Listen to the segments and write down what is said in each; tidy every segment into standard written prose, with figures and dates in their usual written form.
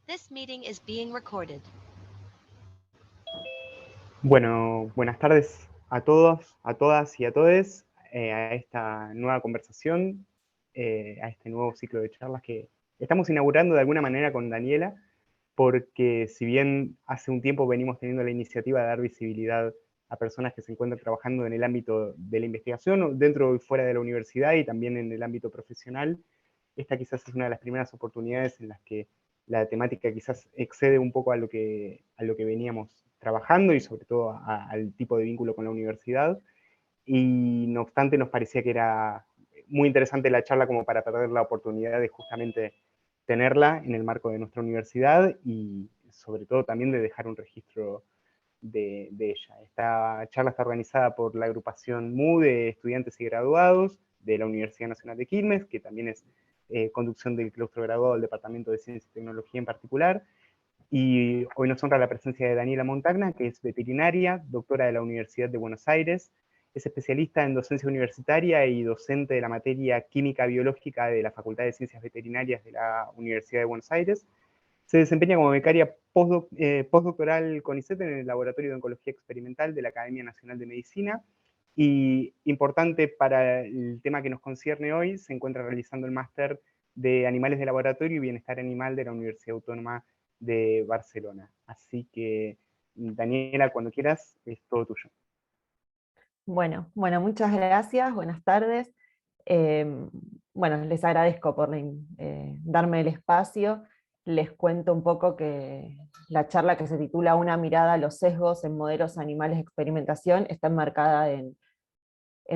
This meeting is being recorded. Bueno, buenas tardes a todos, a todas y a todes a esta nueva conversación, a este nuevo ciclo de charlas que estamos inaugurando de alguna manera con Daniela, porque si bien hace un tiempo venimos teniendo la iniciativa de dar visibilidad a personas que se encuentran trabajando en el ámbito de la investigación, dentro y fuera de la universidad y también en el ámbito profesional, esta quizás es una de las primeras oportunidades en las que la temática quizás excede un poco a lo que veníamos trabajando y sobre todo al tipo de vínculo con la universidad. Y no obstante nos parecía que era muy interesante la charla como para perder la oportunidad de justamente tenerla en el marco de nuestra universidad y sobre todo también de dejar un registro de ella. Esta charla está organizada por la agrupación MU de estudiantes y graduados de la Universidad Nacional de Quilmes, que también es conducción del claustro graduado del Departamento de Ciencia y Tecnología en particular. Y hoy nos honra la presencia de Daniela Montagna, que es veterinaria, doctora de la Universidad de Buenos Aires, es especialista en docencia universitaria y docente de la materia Química Biológica de la Facultad de Ciencias Veterinarias de la Universidad de Buenos Aires. Se desempeña como becaria postdoctoral CONICET en el Laboratorio de Oncología Experimental de la Academia Nacional de Medicina. Y importante para el tema que nos concierne hoy, se encuentra realizando el máster de Animales de Laboratorio y Bienestar Animal de la Universidad Autónoma de Barcelona. Así que, Daniela, cuando quieras, es todo tuyo. Bueno, muchas gracias, buenas tardes. Bueno, les agradezco por darme el espacio. Les cuento un poco que la charla, que se titula Una mirada a los sesgos en modelos animales de experimentación, está enmarcada en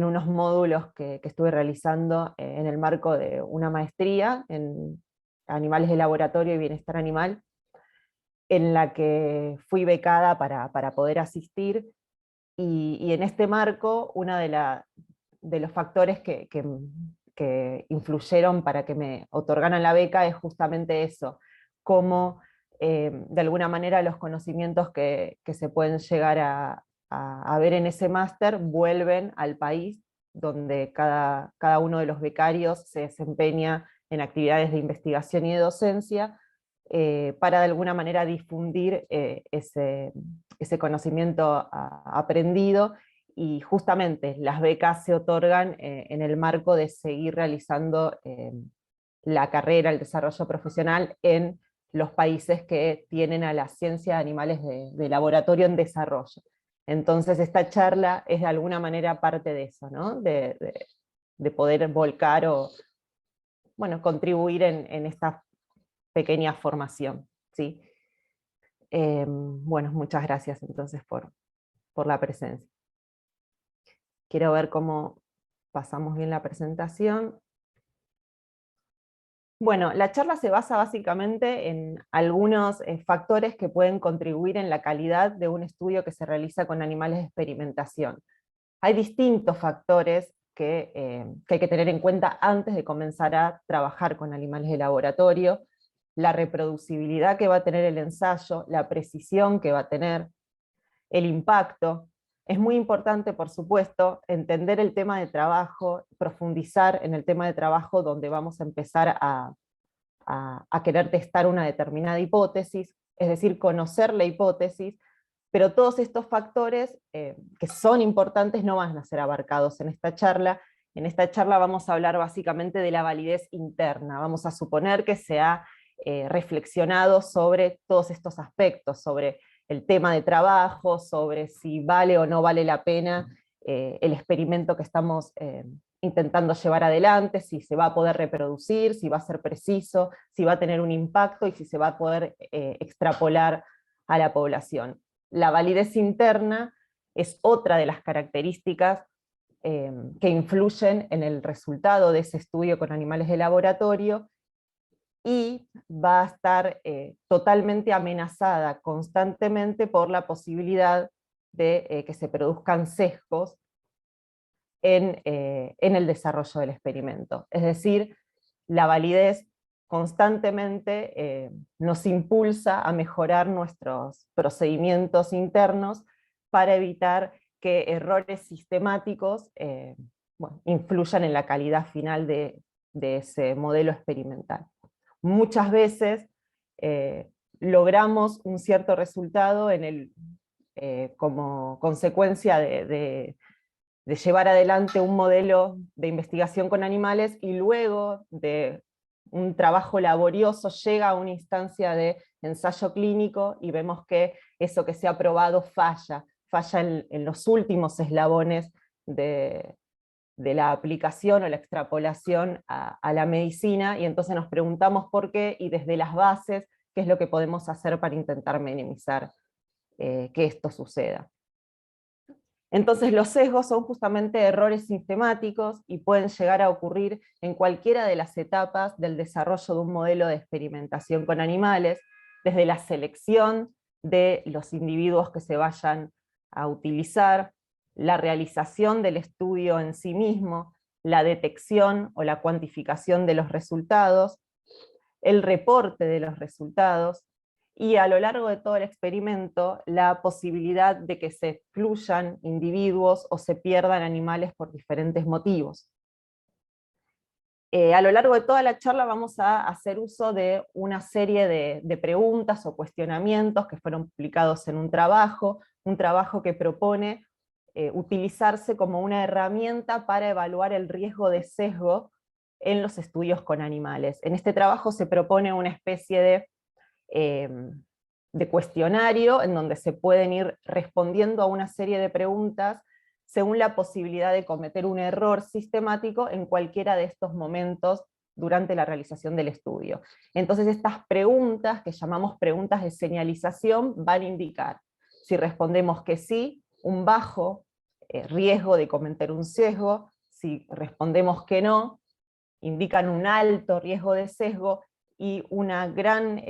unos módulos que estuve realizando en el marco de una maestría en animales de laboratorio y bienestar animal, en la que fui becada para poder asistir. Y en este marco, uno de los factores que influyeron para que me otorgaran la beca es justamente eso, cómo de alguna manera los conocimientos que se pueden llegar a ver en ese máster vuelven al país donde cada uno de los becarios se desempeña en actividades de investigación y de docencia, para de alguna manera difundir ese conocimiento aprendido. Y justamente las becas se otorgan en el marco de seguir realizando la carrera, el desarrollo profesional en los países que tienen a la ciencia de animales de laboratorio en desarrollo. Entonces esta charla es de alguna manera parte de eso, ¿no? De poder volcar o, bueno, contribuir en esta pequeña formación, ¿sí? Bueno, muchas gracias entonces por la presencia. Quiero ver cómo pasamos bien la presentación. Bueno, la charla se basa básicamente en algunos factores que pueden contribuir en la calidad de un estudio que se realiza con animales de experimentación. Hay distintos factores que hay que tener en cuenta antes de comenzar a trabajar con animales de laboratorio: la reproducibilidad que va a tener el ensayo, la precisión que va a tener, el impacto. Es muy importante, por supuesto, entender el tema de trabajo, profundizar en el tema de trabajo donde vamos a empezar a querer testar una determinada hipótesis, es decir, conocer la hipótesis, pero todos estos factores que son importantes no van a ser abarcados en esta charla. En esta charla vamos a hablar básicamente de la validez interna. Vamos a suponer que se ha reflexionado sobre todos estos aspectos, sobre el tema de trabajo, sobre si vale o no vale la pena el experimento que estamos intentando llevar adelante, si se va a poder reproducir, si va a ser preciso, si va a tener un impacto y si se va a poder extrapolar a la población. La validez interna es otra de las características que influyen en el resultado de ese estudio con animales de laboratorio, y va a estar totalmente amenazada constantemente por la posibilidad de que se produzcan sesgos en el desarrollo del experimento. Es decir, la validez constantemente nos impulsa a mejorar nuestros procedimientos internos para evitar que errores sistemáticos bueno, influyan en la calidad final de ese modelo experimental. Muchas veces logramos un cierto resultado como consecuencia de llevar adelante un modelo de investigación con animales, y luego de un trabajo laborioso llega a una instancia de ensayo clínico y vemos que eso que se ha probado falla en los últimos eslabones de la aplicación o la extrapolación a la medicina, y entonces nos preguntamos por qué, y desde las bases, qué es lo que podemos hacer para intentar minimizar que esto suceda. Entonces los sesgos son justamente errores sistemáticos y pueden llegar a ocurrir en cualquiera de las etapas del desarrollo de un modelo de experimentación con animales, desde la selección de los individuos que se vayan a utilizar, la realización del estudio en sí mismo, la detección o la cuantificación de los resultados, el reporte de los resultados, y a lo largo de todo el experimento la posibilidad de que se excluyan individuos o se pierdan animales por diferentes motivos. A lo largo de toda la charla vamos a hacer uso de una serie de preguntas o cuestionamientos que fueron publicados en un trabajo que propone utilizarse como una herramienta para evaluar el riesgo de sesgo en los estudios con animales. En este trabajo se propone una especie de cuestionario en donde se pueden ir respondiendo a una serie de preguntas según la posibilidad de cometer un error sistemático en cualquiera de estos momentos durante la realización del estudio. Entonces estas preguntas, que llamamos preguntas de señalización, van a indicar, si respondemos que sí, un bajo riesgo de cometer un sesgo; si respondemos que no, indican un alto riesgo de sesgo, y una gran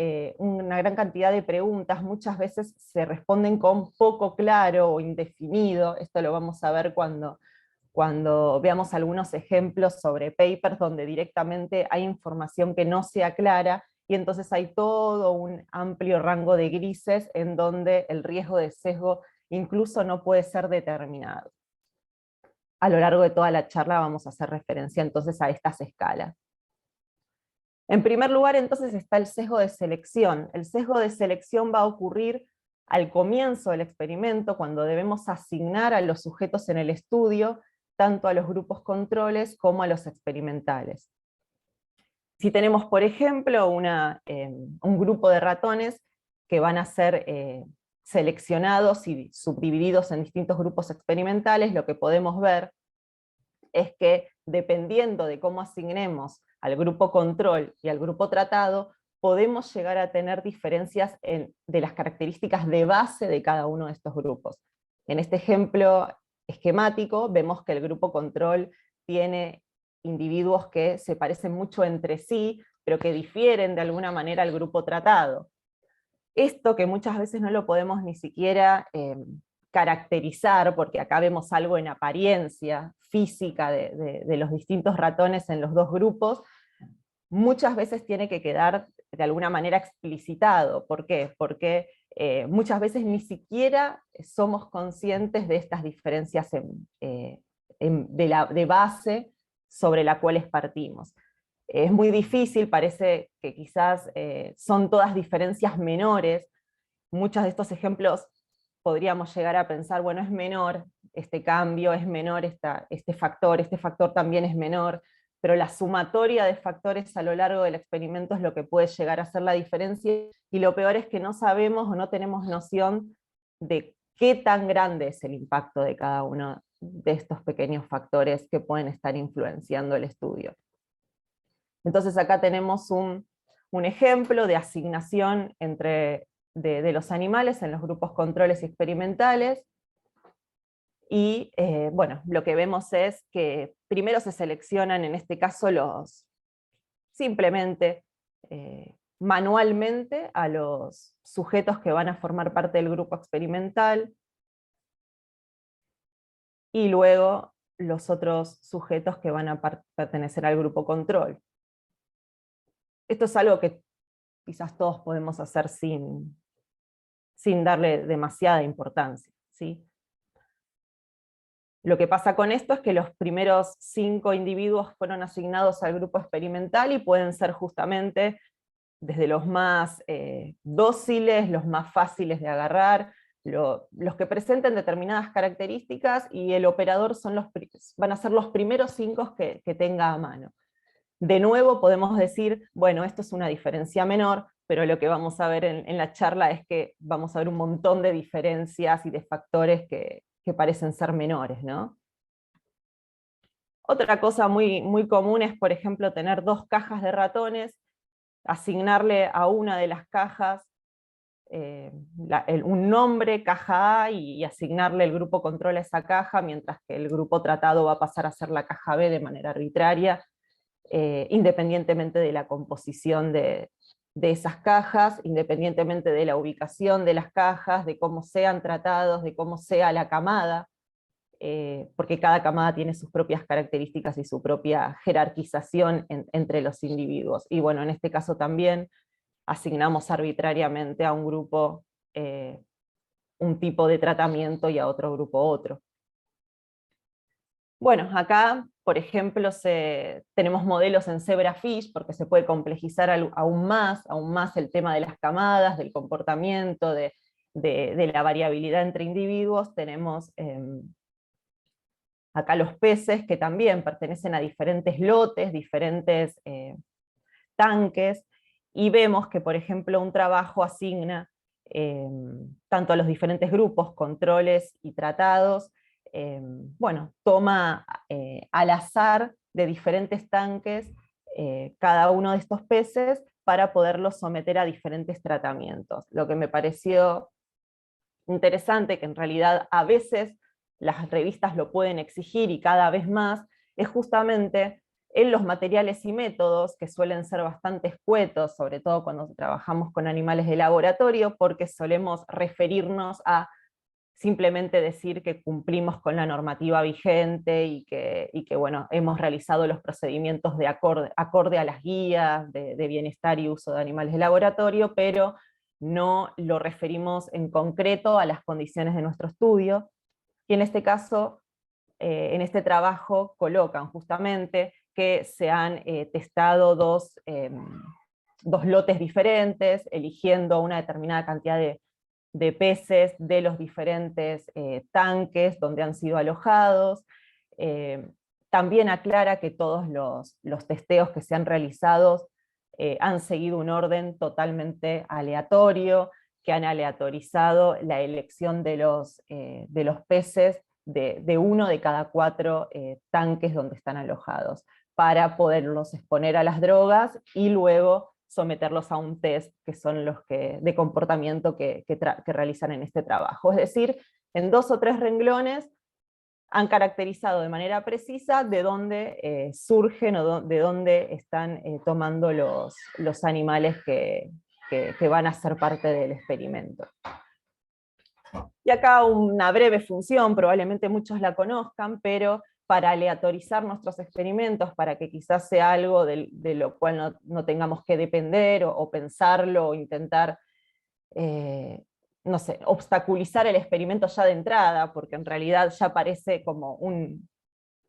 cantidad de preguntas muchas veces se responden con poco claro o indefinido. Esto lo vamos a ver cuando veamos algunos ejemplos sobre papers donde directamente hay información que no sea clara, y entonces hay todo un amplio rango de grises en donde el riesgo de sesgo incluso no puede ser determinado. A lo largo de toda la charla vamos a hacer referencia entonces a estas escalas. En primer lugar, entonces, está el sesgo de selección. El sesgo de selección va a ocurrir al comienzo del experimento, cuando debemos asignar a los sujetos en el estudio, tanto a los grupos controles como a los experimentales. Si tenemos, por ejemplo, un grupo de ratones que van a ser seleccionados y subdivididos en distintos grupos experimentales, lo que podemos ver es que, dependiendo de cómo asignemos al grupo control y al grupo tratado, podemos llegar a tener diferencias de las características de base de cada uno de estos grupos. En este ejemplo esquemático vemos que el grupo control tiene individuos que se parecen mucho entre sí, pero que difieren de alguna manera al grupo tratado. Esto, que muchas veces no lo podemos ni siquiera caracterizar, porque acá vemos algo en apariencia física de los distintos ratones en los dos grupos, muchas veces tiene que quedar de alguna manera explicitado. ¿Por qué? Porque muchas veces ni siquiera somos conscientes de estas diferencias de base sobre las cuales partimos. Es muy difícil, parece que quizás son todas diferencias menores. Muchos de estos ejemplos podríamos llegar a pensar, bueno, es menor este cambio, es menor este factor también es menor, pero la sumatoria de factores a lo largo del experimento es lo que puede llegar a hacer la diferencia, y lo peor es que no sabemos o no tenemos noción de qué tan grande es el impacto de cada uno de estos pequeños factores que pueden estar influenciando el estudio. Entonces acá tenemos un ejemplo de asignación de los animales en los grupos controles y experimentales, y bueno, lo que vemos es que primero se seleccionan, en este caso, simplemente manualmente a los sujetos que van a formar parte del grupo experimental, y luego los otros sujetos que van a pertenecer al grupo control. Esto es algo que quizás todos podemos hacer sin darle demasiada importancia, ¿sí? Lo que pasa con esto es que los primeros 5 individuos fueron asignados al grupo experimental y pueden ser justamente desde los más dóciles, los más fáciles de agarrar, los que presenten determinadas características, y el operador van a ser los primeros 5 que tenga a mano. De nuevo podemos decir, bueno, esto es una diferencia menor, pero lo que vamos a ver en la charla es que vamos a ver un montón de diferencias y de factores que parecen ser menores, ¿no? Otra cosa muy, muy común es, por ejemplo, tener 2 cajas de ratones, asignarle a una de las cajas un nombre, caja A, y asignarle el grupo control a esa caja, mientras que el grupo tratado va a pasar a ser la caja B de manera arbitraria, independientemente de la composición de esas cajas, independientemente de la ubicación de las cajas, de cómo sean tratados, de cómo sea la camada, porque cada camada tiene sus propias características y su propia jerarquización entre los individuos. Y bueno, en este caso también asignamos arbitrariamente a un grupo un tipo de tratamiento y a otro grupo otro. Bueno, acá, por ejemplo, tenemos modelos en Zebrafish, porque se puede complejizar aún más el tema de las camadas, del comportamiento, de la variabilidad entre individuos. Tenemos acá los peces, que también pertenecen a diferentes lotes, diferentes tanques, y vemos que, por ejemplo, un trabajo asigna tanto a los diferentes grupos, controles y tratados, bueno, toma al azar de diferentes tanques cada uno de estos peces para poderlos someter a diferentes tratamientos. Lo que me pareció interesante, que en realidad a veces las revistas lo pueden exigir y cada vez más, es justamente en los materiales y métodos, que suelen ser bastante escuetos, sobre todo cuando trabajamos con animales de laboratorio, porque solemos referirnos a simplemente decir que cumplimos con la normativa vigente y que bueno, hemos realizado los procedimientos de acorde a las guías de bienestar y uso de animales de laboratorio, pero no lo referimos en concreto a las condiciones de nuestro estudio. Y en este caso, en este trabajo, colocan justamente que se han testado dos lotes diferentes, eligiendo una determinada cantidad de peces de los diferentes tanques donde han sido alojados. También aclara que todos los testeos que se han realizado han seguido un orden totalmente aleatorio, que han aleatorizado la elección de los peces de uno de cada 4 tanques donde están alojados, para poderlos exponer a las drogas y luego someterlos a un test, que son los de comportamiento que realizan en este trabajo. Es decir, en 2 o 3 renglones han caracterizado de manera precisa de dónde surgen o de dónde están tomando los animales que van a ser parte del experimento. Y acá una breve función, probablemente muchos la conozcan, pero para aleatorizar nuestros experimentos, para que quizás sea algo de lo cual no tengamos que depender o pensarlo o intentar, no sé, obstaculizar el experimento ya de entrada, porque en realidad ya parece como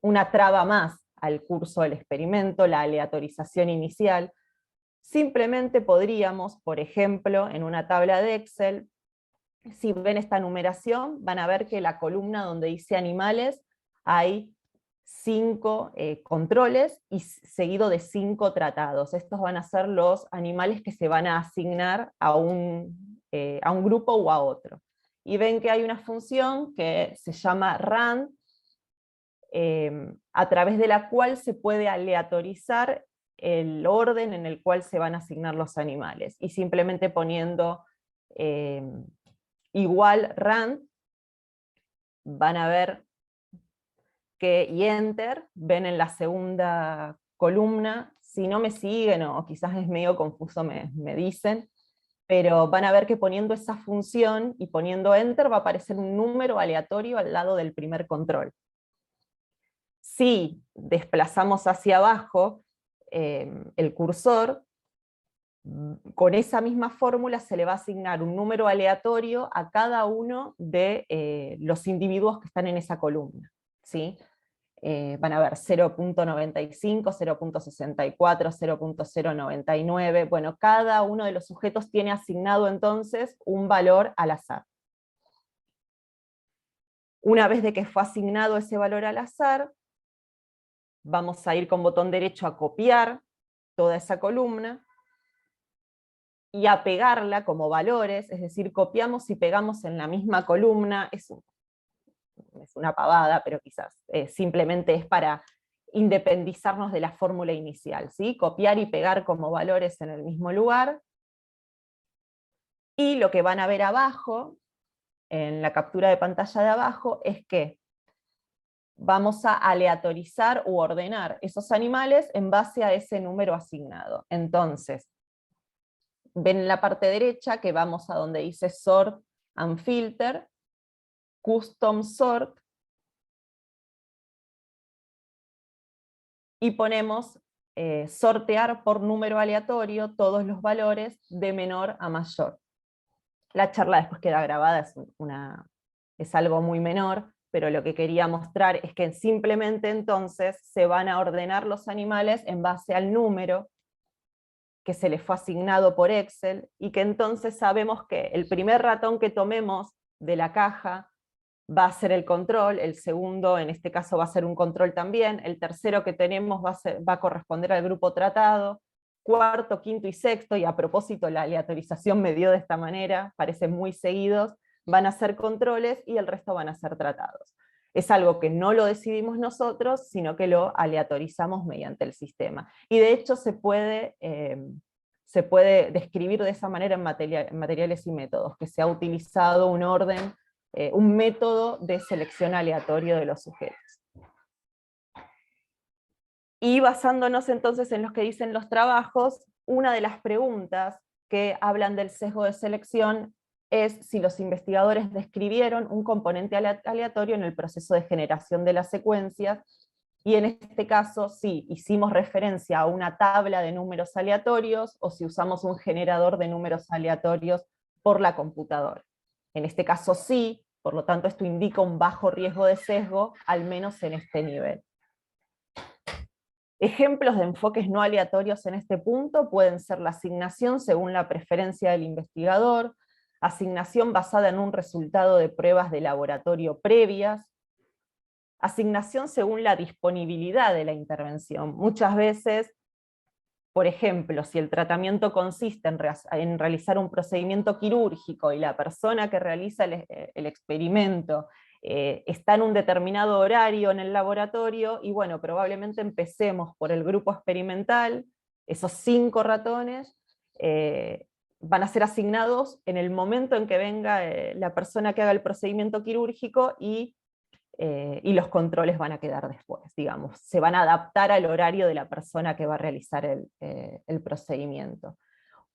una traba más al curso del experimento, la aleatorización inicial. Simplemente podríamos, por ejemplo, en una tabla de Excel, si ven esta numeración, van a ver que la columna donde dice animales hay 5 controles y seguido de 5 tratados. Estos van a ser los animales que se van a asignar a un grupo o a otro. Y ven que hay una función que se llama rand, a través de la cual se puede aleatorizar el orden en el cual se van a asignar los animales. Y simplemente poniendo igual rand, van a ver que, y enter, ven en la segunda columna, si no me siguen o quizás es medio confuso me dicen, pero van a ver que poniendo esa función y poniendo enter va a aparecer un número aleatorio al lado del primer control. Si desplazamos hacia abajo el cursor, con esa misma fórmula se le va a asignar un número aleatorio a cada uno de los individuos que están en esa columna, ¿sí? van a ver 0.95, 0.64, 0.099. Bueno, cada uno de los sujetos tiene asignado entonces un valor al azar. Una vez de que fue asignado ese valor al azar, vamos a ir con botón derecho a copiar toda esa columna y a pegarla como valores, es decir, copiamos y pegamos en la misma columna. Es una pavada, pero quizás simplemente es para independizarnos de la fórmula inicial, ¿sí? Copiar y pegar como valores en el mismo lugar. Y lo que van a ver abajo, en la captura de pantalla de abajo, es que vamos a aleatorizar u ordenar esos animales en base a ese número asignado. Entonces, ven en la parte derecha que vamos a donde dice Sort and Filter, Custom Sort, y ponemos sortear por número aleatorio todos los valores de menor a mayor. La charla después queda grabada, es algo muy menor, pero lo que quería mostrar es que simplemente entonces se van a ordenar los animales en base al número que se les fue asignado por Excel, y que entonces sabemos que el primer ratón que tomemos de la caja va a ser el control, el segundo en este caso va a ser un control también, el tercero que tenemos va a corresponder al grupo tratado, cuarto, quinto y sexto, y a propósito la aleatorización me dio de esta manera, parecen muy seguidos, van a ser controles y el resto van a ser tratados. Es algo que no lo decidimos nosotros, sino que lo aleatorizamos mediante el sistema. Y de hecho se puede describir de esa manera en materiales y métodos, que se ha utilizado un orden, un método de selección aleatorio de los sujetos. Y basándonos entonces en lo que dicen los trabajos, una de las preguntas que hablan del sesgo de selección es si los investigadores describieron un componente aleatorio en el proceso de generación de las secuencias, y en este caso si hicimos referencia a una tabla de números aleatorios o si usamos un generador de números aleatorios por la computadora. En este caso sí, por lo tanto esto indica un bajo riesgo de sesgo, al menos en este nivel. Ejemplos de enfoques no aleatorios en este punto pueden ser la asignación según la preferencia del investigador, asignación basada en un resultado de pruebas de laboratorio previas, asignación según la disponibilidad de la intervención. Muchas veces, por ejemplo, si el tratamiento consiste en realizar un procedimiento quirúrgico y la persona que realiza el experimento está en un determinado horario en el laboratorio, y bueno, probablemente empecemos por el grupo experimental, esos 5 ratones van a ser asignados en el momento en que venga la persona que haga el procedimiento quirúrgico, y los controles van a quedar después, digamos, se van a adaptar al horario de la persona que va a realizar el procedimiento.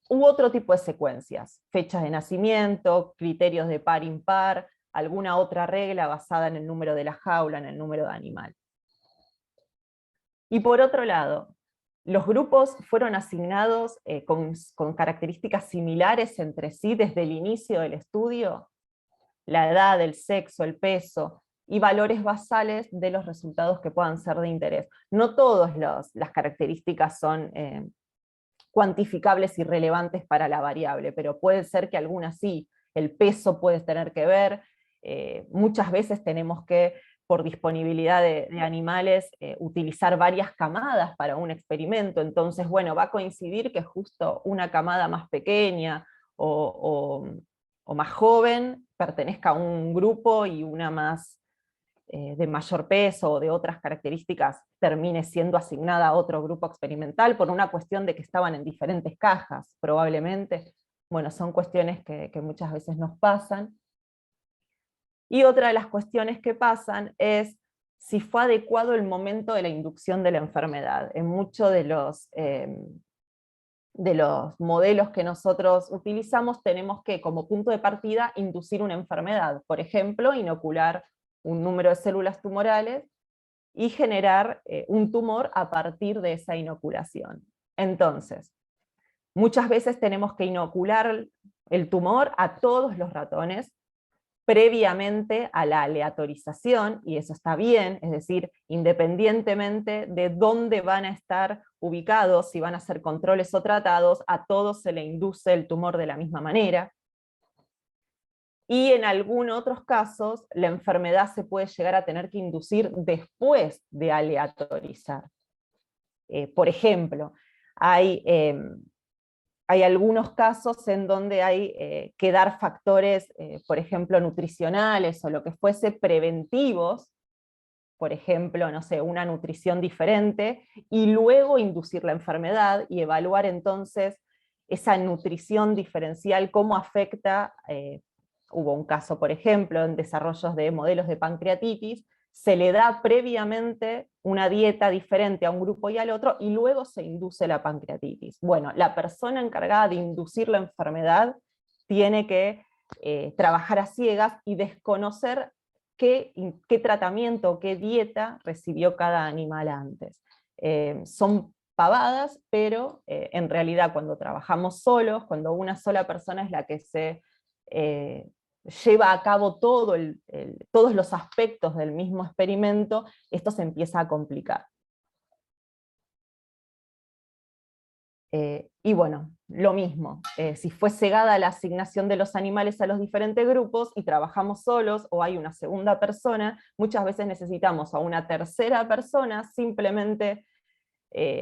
U otro tipo de secuencias, fechas de nacimiento, criterios de par-impar, alguna otra regla basada en el número de la jaula, en el número de animal. Y por otro lado, los grupos fueron asignados con características similares entre sí desde el inicio del estudio, la edad, el sexo, el peso, y valores basales de los resultados que puedan ser de interés. No todas las características son cuantificables y relevantes para la variable, pero puede ser que algunas sí. El peso puede tener que ver, muchas veces tenemos que, por disponibilidad de animales, utilizar varias camadas para un experimento, entonces bueno, va a coincidir que justo una camada más pequeña o más joven pertenezca a un grupo, y una más de mayor peso o de otras características termine siendo asignada a otro grupo experimental por una cuestión de que estaban en diferentes cajas, probablemente. Bueno, son cuestiones que muchas veces nos pasan. Y otra de las cuestiones que pasan es si fue adecuado el momento de la inducción de la enfermedad. En muchos de los modelos que nosotros utilizamos tenemos que, como punto de partida, inducir una enfermedad. Por ejemplo, inocular un número de células tumorales y generar un tumor a partir de esa inoculación. Entonces, muchas veces tenemos que inocular el tumor a todos los ratones, previamente a la aleatorización, y eso está bien, es decir, independientemente de dónde van a estar ubicados, si van a ser controles o tratados, a todos se le induce el tumor de la misma manera. Y en algunos otros casos, la enfermedad se puede llegar a tener que inducir después de aleatorizar. Por ejemplo, hay algunos casos en donde hay que dar factores, por ejemplo, nutricionales o lo que fuese preventivos, por ejemplo, no sé, una nutrición diferente, y luego inducir la enfermedad y evaluar entonces esa nutrición diferencial, cómo afecta. Hubo un caso, por ejemplo, en desarrollos de modelos de pancreatitis, se le da previamente una dieta diferente a un grupo y al otro, y luego se induce la pancreatitis. Bueno, la persona encargada de inducir la enfermedad tiene que trabajar a ciegas y desconocer qué tratamiento, qué dieta recibió cada animal antes. Son pavadas, pero en realidad cuando trabajamos solos, cuando una sola persona es la que se lleva a cabo todos los aspectos del mismo experimento, esto se empieza a complicar. Y bueno, lo mismo, si fue cegada la asignación de los animales a los diferentes grupos y trabajamos solos o hay una segunda persona, muchas veces necesitamos a una tercera persona simplemente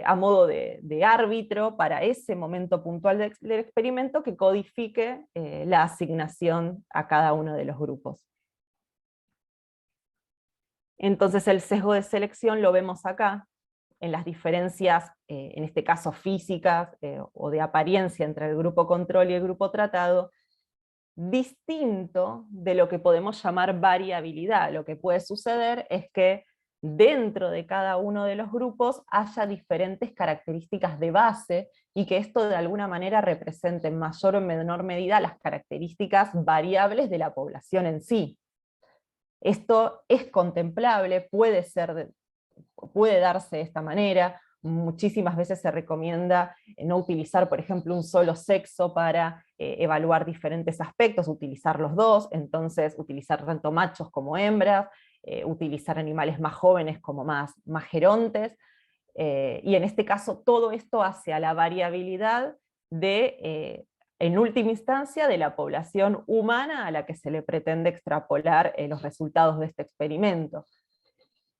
a modo de árbitro para ese momento puntual del experimento que codifique la asignación a cada uno de los grupos. Entonces el sesgo de selección lo vemos acá, en las diferencias, en este caso físicas o de apariencia entre el grupo control y el grupo tratado, distinto de lo que podemos llamar variabilidad. Lo que puede suceder es que dentro de cada uno de los grupos haya diferentes características de base, y que esto de alguna manera represente en mayor o menor medida las características variables de la población en sí. Esto es contemplable, puede darse de esta manera. Muchísimas veces se recomienda no utilizar, por ejemplo, un solo sexo para evaluar diferentes aspectos, utilizar los dos, entonces utilizar tanto machos como hembras, utilizar animales más jóvenes como más gerontes, y en este caso todo esto hace a la variabilidad en última instancia, de la población humana a la que se le pretende extrapolar los resultados de este experimento.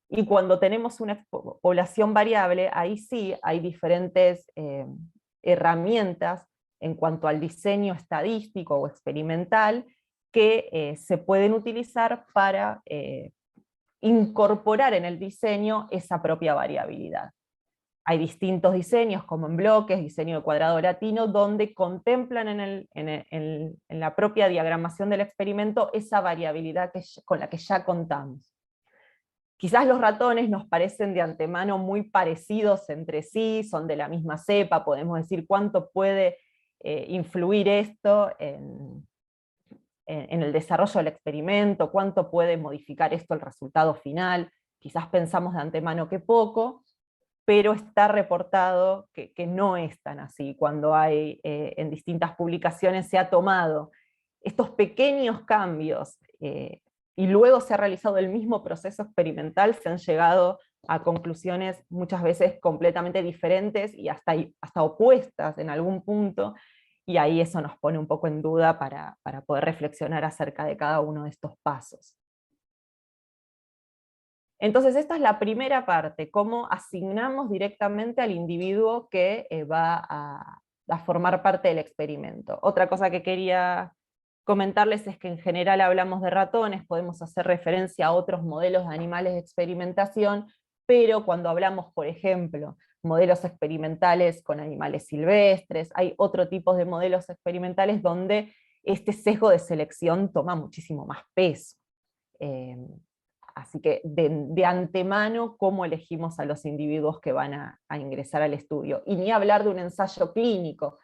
Y cuando tenemos una población variable, ahí sí hay diferentes herramientas en cuanto al diseño estadístico o experimental que se pueden utilizar para incorporar en el diseño esa propia variabilidad. Hay distintos diseños, como en bloques, diseño de cuadrado latino, donde contemplan en la propia diagramación del experimento esa variabilidad con la que ya contamos. Quizás los ratones nos parecen de antemano muy parecidos entre sí, son de la misma cepa, podemos decir cuánto puede influir esto en el desarrollo del experimento, cuánto puede modificar esto el resultado final. Quizás pensamos de antemano que poco, pero está reportado que no es tan así. Cuando hay en distintas publicaciones se ha tomado estos pequeños cambios y luego se ha realizado el mismo proceso experimental, se han llegado a conclusiones muchas veces completamente diferentes y hasta opuestas en algún punto, y ahí eso nos pone un poco en duda para poder reflexionar acerca de cada uno de estos pasos. Entonces esta es la primera parte, cómo asignamos directamente al individuo que va a formar parte del experimento. Otra cosa que quería comentarles es que en general hablamos de ratones, podemos hacer referencia a otros modelos de animales de experimentación, pero cuando hablamos, por ejemplo, modelos experimentales con animales silvestres, hay otro tipo de modelos experimentales donde este sesgo de selección toma muchísimo más peso. Así que de antemano, ¿cómo elegimos a los individuos que van a ingresar al estudio? Y ni hablar de un ensayo clínico.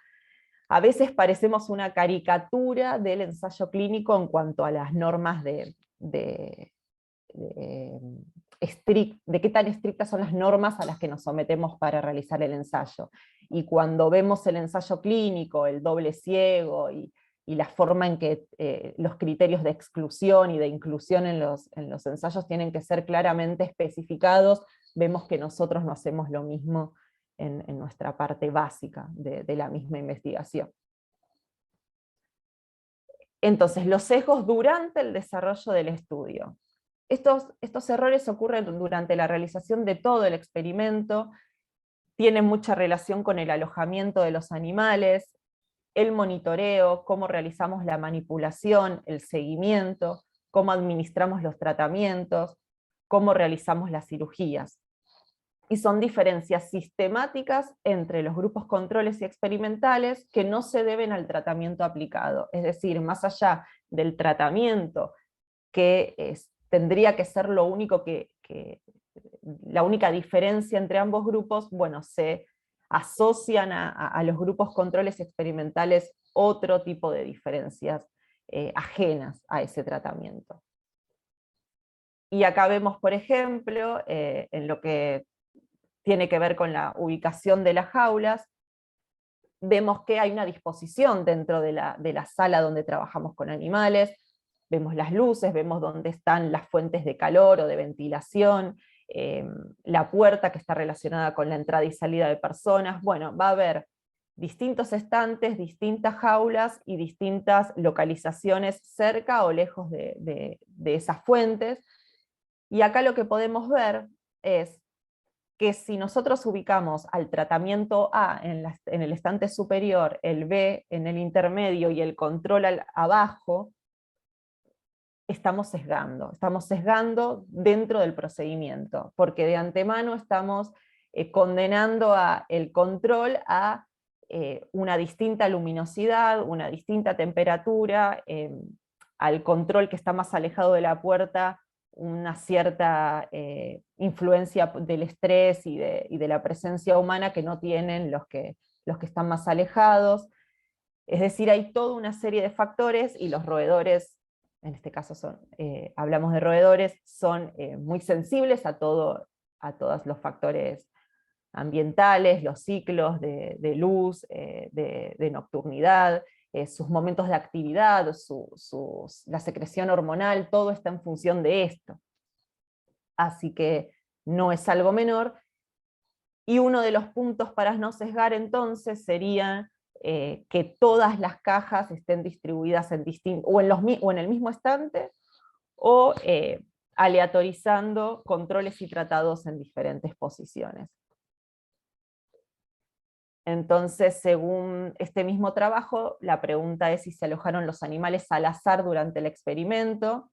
A veces parecemos una caricatura del ensayo clínico en cuanto a las normas de qué tan estrictas son las normas a las que nos sometemos para realizar el ensayo. Y cuando vemos el ensayo clínico, el doble ciego, y y la forma en que los criterios de exclusión y de inclusión en los ensayos tienen que ser claramente especificados, vemos que nosotros no hacemos lo mismo en nuestra parte básica de la misma investigación. Entonces, los sesgos durante el desarrollo del estudio. Estos errores ocurren durante la realización de todo el experimento, tienen mucha relación con el alojamiento de los animales, el monitoreo, cómo realizamos la manipulación, el seguimiento, cómo administramos los tratamientos, cómo realizamos las cirugías. Y son diferencias sistemáticas entre los grupos controles y experimentales que no se deben al tratamiento aplicado. Es decir, más allá del tratamiento, que tendría que ser lo único la única diferencia entre ambos grupos, bueno, se asocian a los grupos controles experimentales otro tipo de diferencias ajenas a ese tratamiento. Y acá vemos, por ejemplo, en lo que tiene que ver con la ubicación de las jaulas, vemos que hay una disposición dentro de la sala donde trabajamos con animales, vemos las luces, vemos dónde están las fuentes de calor o de ventilación, la puerta que está relacionada con la entrada y salida de personas. Bueno, va a haber distintos estantes, distintas jaulas y distintas localizaciones cerca o lejos de esas fuentes. Y acá lo que podemos ver es que si nosotros ubicamos al tratamiento A en el estante superior, el B en el intermedio y el control abajo, estamos sesgando dentro del procedimiento, porque de antemano estamos condenando el control a una distinta luminosidad, una distinta temperatura, al control que está más alejado de la puerta, una cierta influencia del estrés y de la presencia humana que no tienen los que están más alejados. Es decir, hay toda una serie de factores, y los roedores, en este caso hablamos de roedores, son muy sensibles a todos los factores ambientales, los ciclos de luz, de nocturnidad, sus momentos de actividad, la secreción hormonal, todo está en función de esto. Así que no es algo menor. Y uno de los puntos para no sesgar entonces sería que todas las cajas estén distribuidas en o en el mismo estante, o aleatorizando controles y tratados en diferentes posiciones. Entonces, según este mismo trabajo, la pregunta es si se alojaron los animales al azar durante el experimento,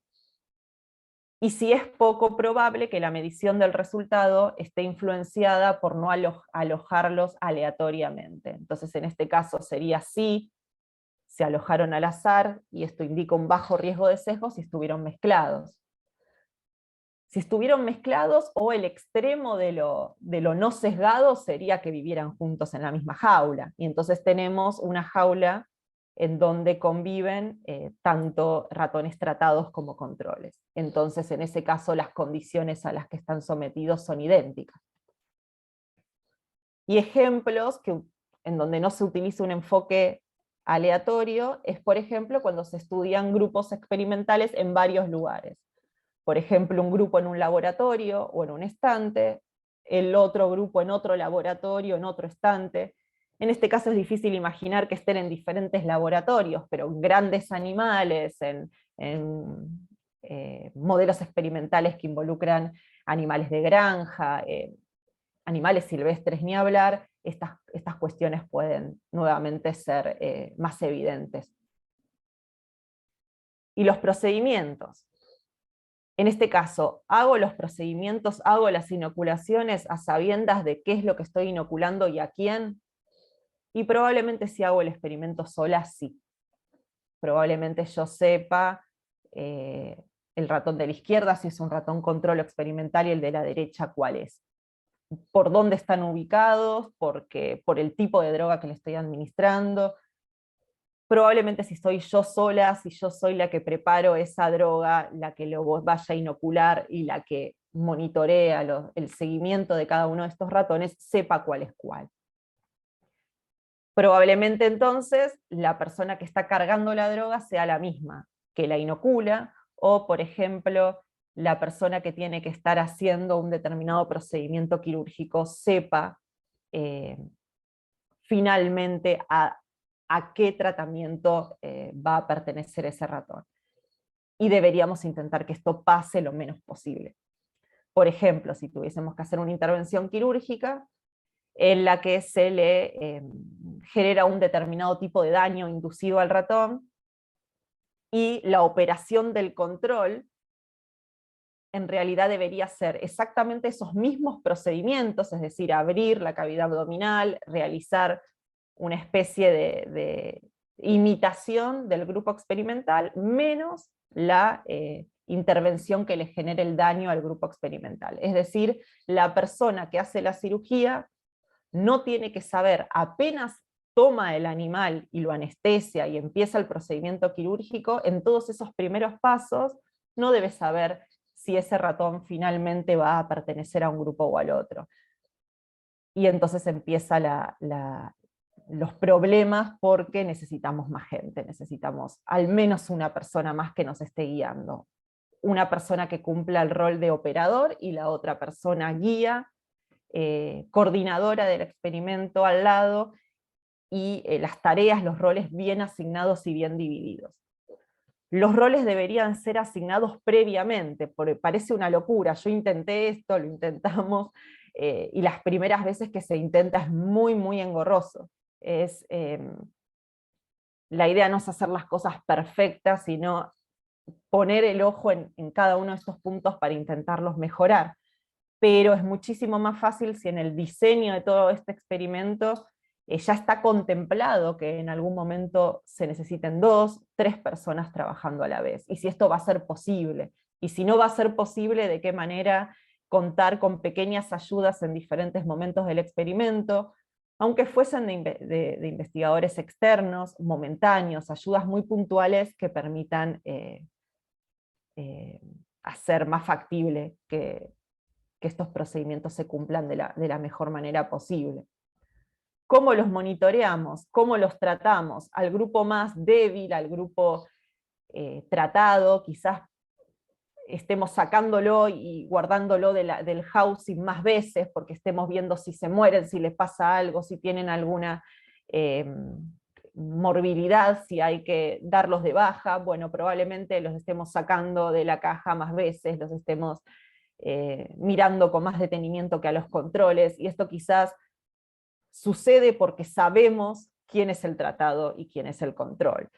y si es poco probable que la medición del resultado esté influenciada por no alojarlos aleatoriamente. Entonces, en este caso sería sí, se alojaron al azar, y esto indica un bajo riesgo de sesgo si estuvieron mezclados. Si estuvieron mezclados, o el extremo de lo no sesgado sería que vivieran juntos en la misma jaula, y entonces tenemos una jaula en donde conviven tanto ratones tratados como controles. Entonces, en ese caso, las condiciones a las que están sometidos son idénticas. Y ejemplos en donde no se utiliza un enfoque aleatorio es, por ejemplo, cuando se estudian grupos experimentales en varios lugares. Por ejemplo, un grupo en un laboratorio o en un estante, el otro grupo en otro laboratorio, en otro estante. En este caso es difícil imaginar que estén en diferentes laboratorios, pero grandes animales, en modelos experimentales que involucran animales de granja, animales silvestres ni hablar, estas cuestiones pueden nuevamente ser más evidentes. Y los procedimientos. En este caso, hago los procedimientos, hago las inoculaciones a sabiendas de qué es lo que estoy inoculando y a quién. Y probablemente si hago el experimento sola, sí. Probablemente yo sepa el ratón de la izquierda si es un ratón control experimental, y el de la derecha cuál es. Por dónde están ubicados, por el tipo de droga que le estoy administrando. Probablemente si soy yo sola, si yo soy la que preparo esa droga, la que lo vaya a inocular y la que monitorea el seguimiento de cada uno de estos ratones, sepa cuál es cuál. Probablemente entonces la persona que está cargando la droga sea la misma que la inocula, o por ejemplo, la persona que tiene que estar haciendo un determinado procedimiento quirúrgico sepa finalmente a qué tratamiento va a pertenecer ese ratón. Y deberíamos intentar que esto pase lo menos posible. Por ejemplo, si tuviésemos que hacer una intervención quirúrgica en la que se le genera un determinado tipo de daño inducido al ratón, y la operación del control en realidad debería ser exactamente esos mismos procedimientos, es decir, abrir la cavidad abdominal, realizar una especie de imitación del grupo experimental, menos la intervención que le genere el daño al grupo experimental. Es decir, la persona que hace la cirugía no tiene que saber, apenas toma el animal y lo anestesia y empieza el procedimiento quirúrgico, en todos esos primeros pasos no debe saber si ese ratón finalmente va a pertenecer a un grupo o al otro. Y entonces empieza los problemas, porque necesitamos más gente, necesitamos al menos una persona más que nos esté guiando. Una persona que cumpla el rol de operador y la otra persona guía, coordinadora del experimento al lado, y las tareas, los roles bien asignados y bien divididos. Los roles deberían ser asignados previamente, porque parece una locura, yo intenté esto, lo intentamos, y las primeras veces que se intenta es muy, muy engorroso. La idea no es hacer las cosas perfectas, sino poner el ojo en cada uno de estos puntos para intentarlos mejorar. Pero es muchísimo más fácil si en el diseño de todo este experimento ya está contemplado que en algún momento se necesiten 2, 3 personas trabajando a la vez, y si esto va a ser posible, y si no va a ser posible, de qué manera contar con pequeñas ayudas en diferentes momentos del experimento, aunque fuesen de investigadores externos, momentáneos, ayudas muy puntuales que permitan hacer más factible que estos procedimientos se cumplan de la mejor manera posible. ¿Cómo los monitoreamos? ¿Cómo los tratamos? Al grupo más débil, al grupo tratado, quizás estemos sacándolo y guardándolo del housing más veces, porque estemos viendo si se mueren, si les pasa algo, si tienen alguna morbilidad, si hay que darlos de baja. Bueno, probablemente los estemos sacando de la caja más veces, los estemos mirando con más detenimiento que a los controles, y esto quizás sucede porque sabemos quién es el tratado y quién es el control.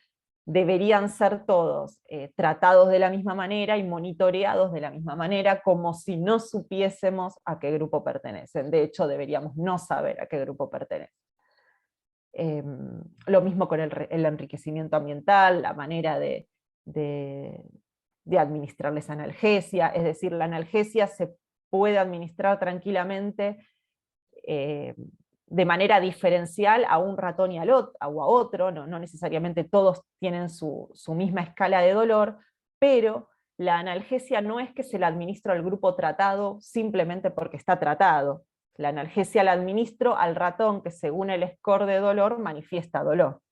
Deberían ser todos tratados de la misma manera y monitoreados de la misma manera, como si no supiésemos a qué grupo pertenecen. De hecho, deberíamos no saber a qué grupo pertenecen. Lo mismo con el enriquecimiento ambiental, la manera de administrarles analgesia, es decir, la analgesia se puede administrar tranquilamente de manera diferencial a un ratón y o a otro, no necesariamente todos tienen su misma escala de dolor, pero la analgesia no es que se la administro al grupo tratado simplemente porque está tratado. La analgesia la administro al ratón que, según el score de dolor, manifiesta dolor.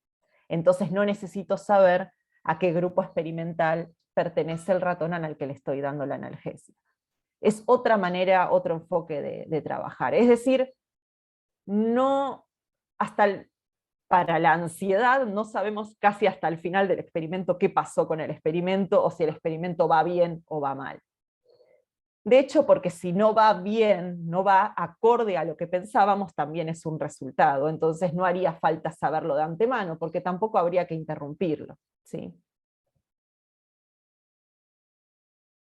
Entonces no necesito saber a qué grupo experimental pertenece el ratón al que le estoy dando la analgesia. Es otra manera, otro enfoque de trabajar. Es decir, no para la ansiedad no sabemos casi hasta el final del experimento qué pasó con el experimento, o si el experimento va bien o va mal. De hecho, porque si no va bien, no va acorde a lo que pensábamos, también es un resultado. Entonces no haría falta saberlo de antemano, porque tampoco habría que interrumpirlo, ¿sí?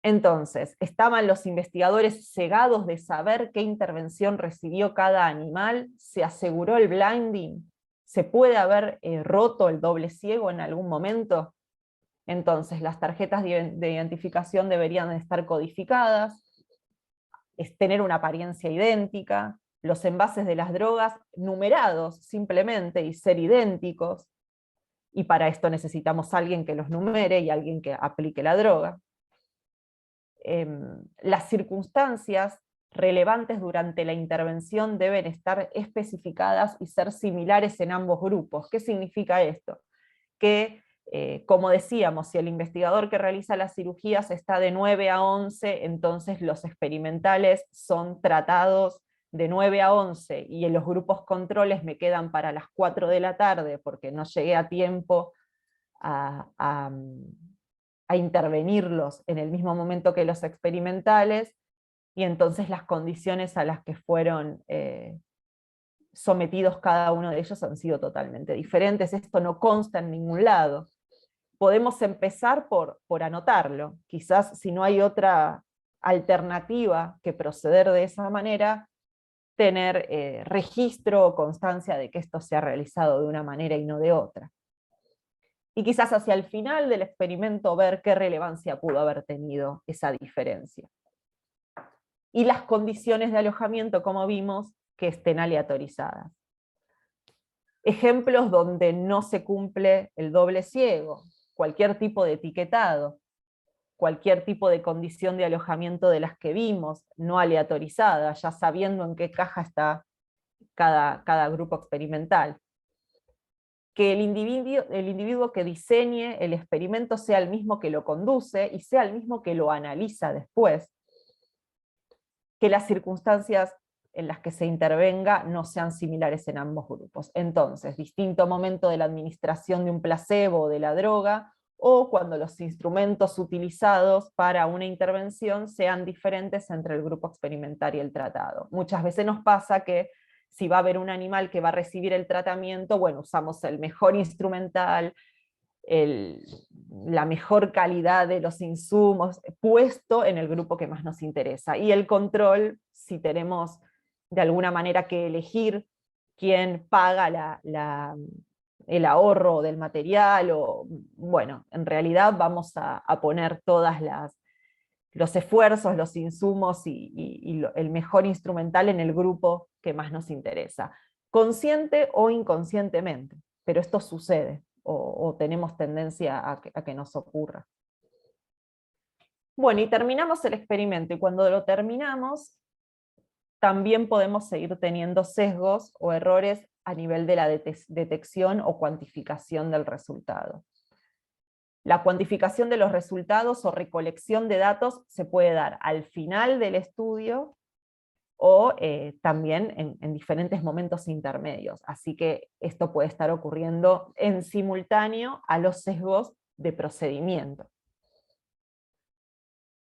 Entonces, ¿estaban los investigadores cegados de saber qué intervención recibió cada animal? ¿Se aseguró el blinding? ¿Se puede haber roto el doble ciego en algún momento? Entonces, las tarjetas de identificación deberían estar codificadas, tener una apariencia idéntica, los envases de las drogas numerados simplemente y ser idénticos, y para esto necesitamos alguien que los numere y alguien que aplique la droga. Las circunstancias relevantes durante la intervención deben estar especificadas y ser similares en ambos grupos. ¿Qué significa esto? Que, como decíamos, si el investigador que realiza las cirugías está de 9 a 11, entonces los experimentales son tratados de 9 a 11, y en los grupos controles me quedan para las 4 de la tarde, porque no llegué a tiempo a intervenirlos en el mismo momento que los experimentales, y entonces las condiciones a las que fueron sometidos cada uno de ellos han sido totalmente diferentes. Esto no consta en ningún lado. Podemos empezar por anotarlo. Quizás si no hay otra alternativa que proceder de esa manera, tener registro o constancia de que esto se ha realizado de una manera y no de otra. Y quizás hacia el final del experimento ver qué relevancia pudo haber tenido esa diferencia. Y las condiciones de alojamiento, como vimos, que estén aleatorizadas. Ejemplos donde no se cumple el doble ciego, cualquier tipo de etiquetado, cualquier tipo de condición de alojamiento de las que vimos, no aleatorizada, ya sabiendo en qué caja está cada grupo experimental. Que el individuo que diseñe el experimento sea el mismo que lo conduce y sea el mismo que lo analiza después. Que las circunstancias en las que se intervenga no sean similares en ambos grupos. Entonces, distinto momento de la administración de un placebo o de la droga, o cuando los instrumentos utilizados para una intervención sean diferentes entre el grupo experimental y el tratado. Muchas veces nos pasa que si va a haber un animal que va a recibir el tratamiento, bueno, usamos el mejor instrumental, la mejor calidad de los insumos, puesto en el grupo que más nos interesa. Y el control, si tenemos de alguna manera que elegir quién paga el ahorro del material, o bueno, en realidad vamos a poner los esfuerzos, los insumos y el mejor instrumental en el grupo que más nos interesa, consciente o inconscientemente, pero esto sucede, o tenemos tendencia a que nos ocurra. Bueno, y terminamos el experimento, y cuando lo terminamos, también podemos seguir teniendo sesgos o errores a nivel de la detección o cuantificación del resultado. La cuantificación de los resultados o recolección de datos se puede dar al final del estudio o también en diferentes momentos intermedios. Así que esto puede estar ocurriendo en simultáneo a los sesgos de procedimiento.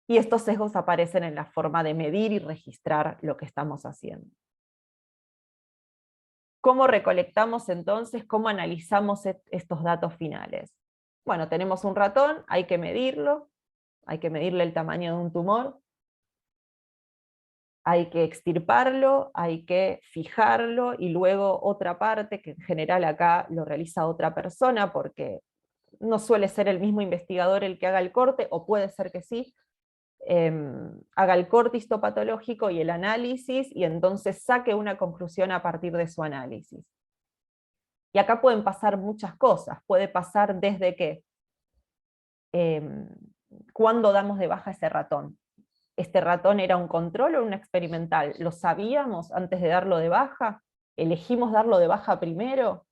Y estos sesgos aparecen en la forma de medir y registrar lo que estamos haciendo. ¿Cómo recolectamos entonces, cómo analizamos estos datos finales? Bueno, tenemos un ratón, hay que medirlo, hay que medirle el tamaño de un tumor, hay que extirparlo, hay que fijarlo, y luego otra parte, que en general acá lo realiza otra persona, porque no suele ser el mismo investigador el que haga el corte, o puede ser que sí, haga el corte histopatológico y el análisis, y entonces saque una conclusión a partir de su análisis. Y acá pueden pasar muchas cosas. Puede pasar desde que, ¿cuándo damos de baja ese ratón? ¿Este ratón era un control o un experimental? ¿Lo sabíamos antes de darlo de baja? ¿Elegimos darlo de baja primero?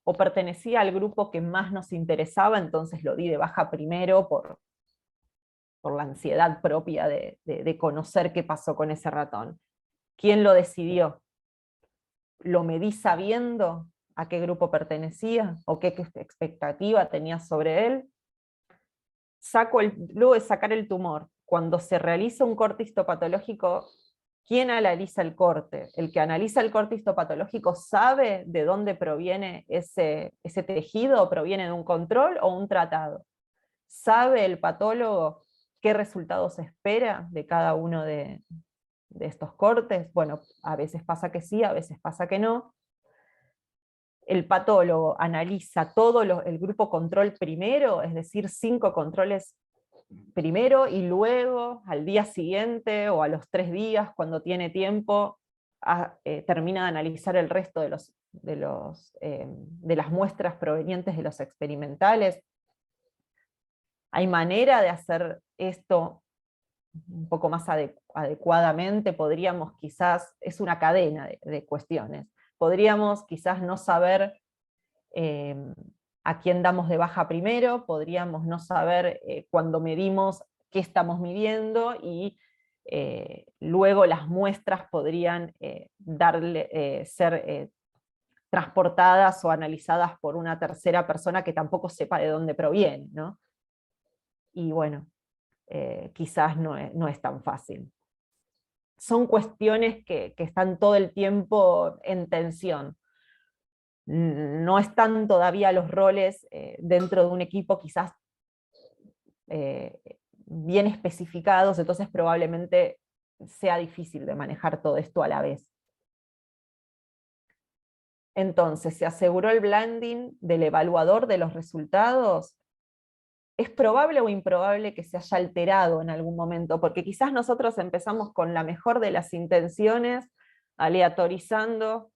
¿O pertenecía al grupo que más nos interesaba, entonces lo di de baja primero por la ansiedad propia de conocer qué pasó con ese ratón? ¿Quién lo decidió? ¿Lo medí sabiendo a qué grupo pertenecía o qué expectativa tenía sobre él? Luego de sacar el tumor, cuando se realiza un corte histopatológico, ¿quién analiza el corte? ¿El que analiza el corte histopatológico sabe de dónde proviene ese tejido? ¿Proviene de un control o un tratado? ¿Sabe el patólogo qué resultados espera de cada uno de estos cortes? Bueno, a veces pasa que sí, a veces pasa que no. El patólogo analiza todo el grupo control primero, es decir, 5 controles primero, y luego al día siguiente o a los 3 días, cuando tiene tiempo, termina de analizar el resto de las muestras provenientes de los experimentales. ¿Hay manera de hacer esto un poco más adecuadamente, podríamos quizás, es una cadena de cuestiones, podríamos quizás no saber a quién damos de baja primero, podríamos no saber cuando medimos qué estamos midiendo, y luego las muestras podrían ser transportadas o analizadas por una tercera persona que tampoco sepa de dónde proviene, ¿no? Y bueno, quizás no es tan fácil. Son cuestiones que están todo el tiempo en tensión. No están todavía los roles dentro de un equipo quizás bien especificados, entonces probablemente sea difícil de manejar todo esto a la vez. Entonces, ¿se aseguró el blending del evaluador de los resultados? ¿Es probable o improbable que se haya alterado en algún momento? Porque quizás nosotros empezamos con la mejor de las intenciones, aleatorizando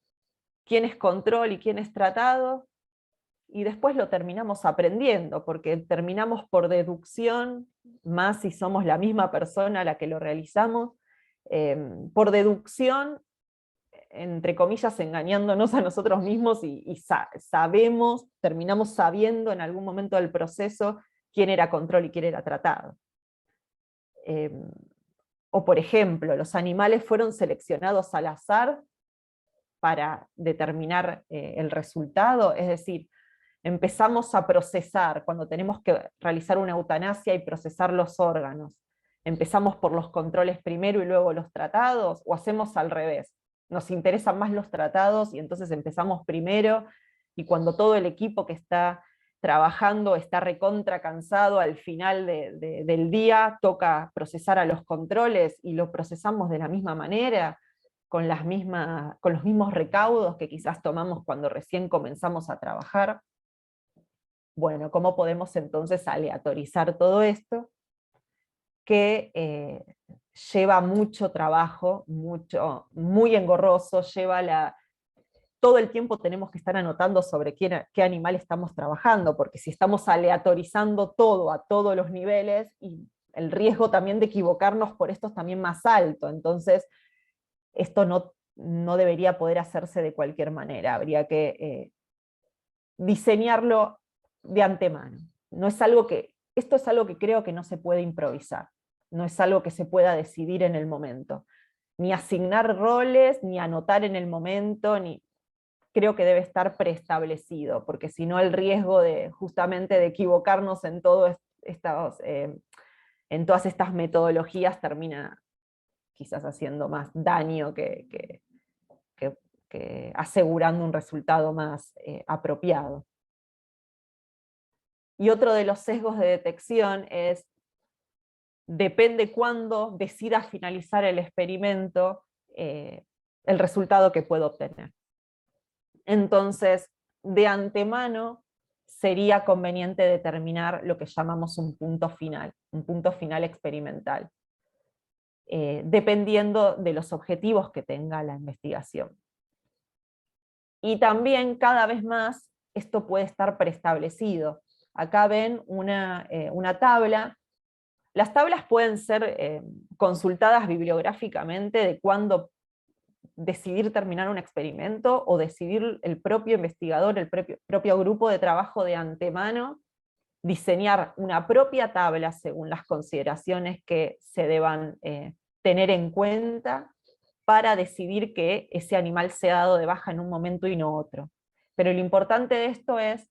quién es control y quién es tratado, y después lo terminamos aprendiendo, porque terminamos por deducción, más si somos la misma persona a la que lo realizamos, por deducción, entre comillas, engañándonos a nosotros mismos, y sabemos, terminamos sabiendo en algún momento del proceso quién era control y quién era tratado. O por ejemplo, los animales fueron seleccionados al azar para determinar el resultado, es decir, empezamos a procesar, cuando tenemos que realizar una eutanasia y procesar los órganos, empezamos por los controles primero y luego los tratados, o hacemos al revés, nos interesan más los tratados y entonces empezamos primero, y cuando todo el equipo que está trabajando está recontra cansado, al final del día toca procesar a los controles y lo procesamos de la misma manera, con los mismos recaudos que quizás tomamos cuando recién comenzamos a trabajar. Bueno, ¿cómo podemos entonces aleatorizar todo esto? Que lleva mucho trabajo, muy engorroso, todo el tiempo tenemos que estar anotando sobre qué animal estamos trabajando, porque si estamos aleatorizando todo a todos los niveles, y el riesgo también de equivocarnos por esto es también más alto, entonces esto no debería poder hacerse de cualquier manera, habría que diseñarlo de antemano. Esto es algo que creo que no se puede improvisar, no es algo que se pueda decidir en el momento, ni asignar roles, ni anotar en el momento, creo que debe estar preestablecido, porque si no el riesgo justamente de equivocarnos en todas estas metodologías termina quizás haciendo más daño que asegurando un resultado más apropiado. Y otro de los sesgos de detección es, depende cuándo decida finalizar el experimento, el resultado que puedo obtener. Entonces, de antemano, sería conveniente determinar lo que llamamos un punto final experimental, dependiendo de los objetivos que tenga la investigación. Y también cada vez más esto puede estar preestablecido. Acá ven una tabla. Las tablas pueden ser consultadas bibliográficamente de cuándo decidir terminar un experimento, o decidir el propio investigador, el propio grupo de trabajo de antemano, diseñar una propia tabla según las consideraciones que se deban tener en cuenta para decidir que ese animal sea dado de baja en un momento y no otro. Pero lo importante de esto es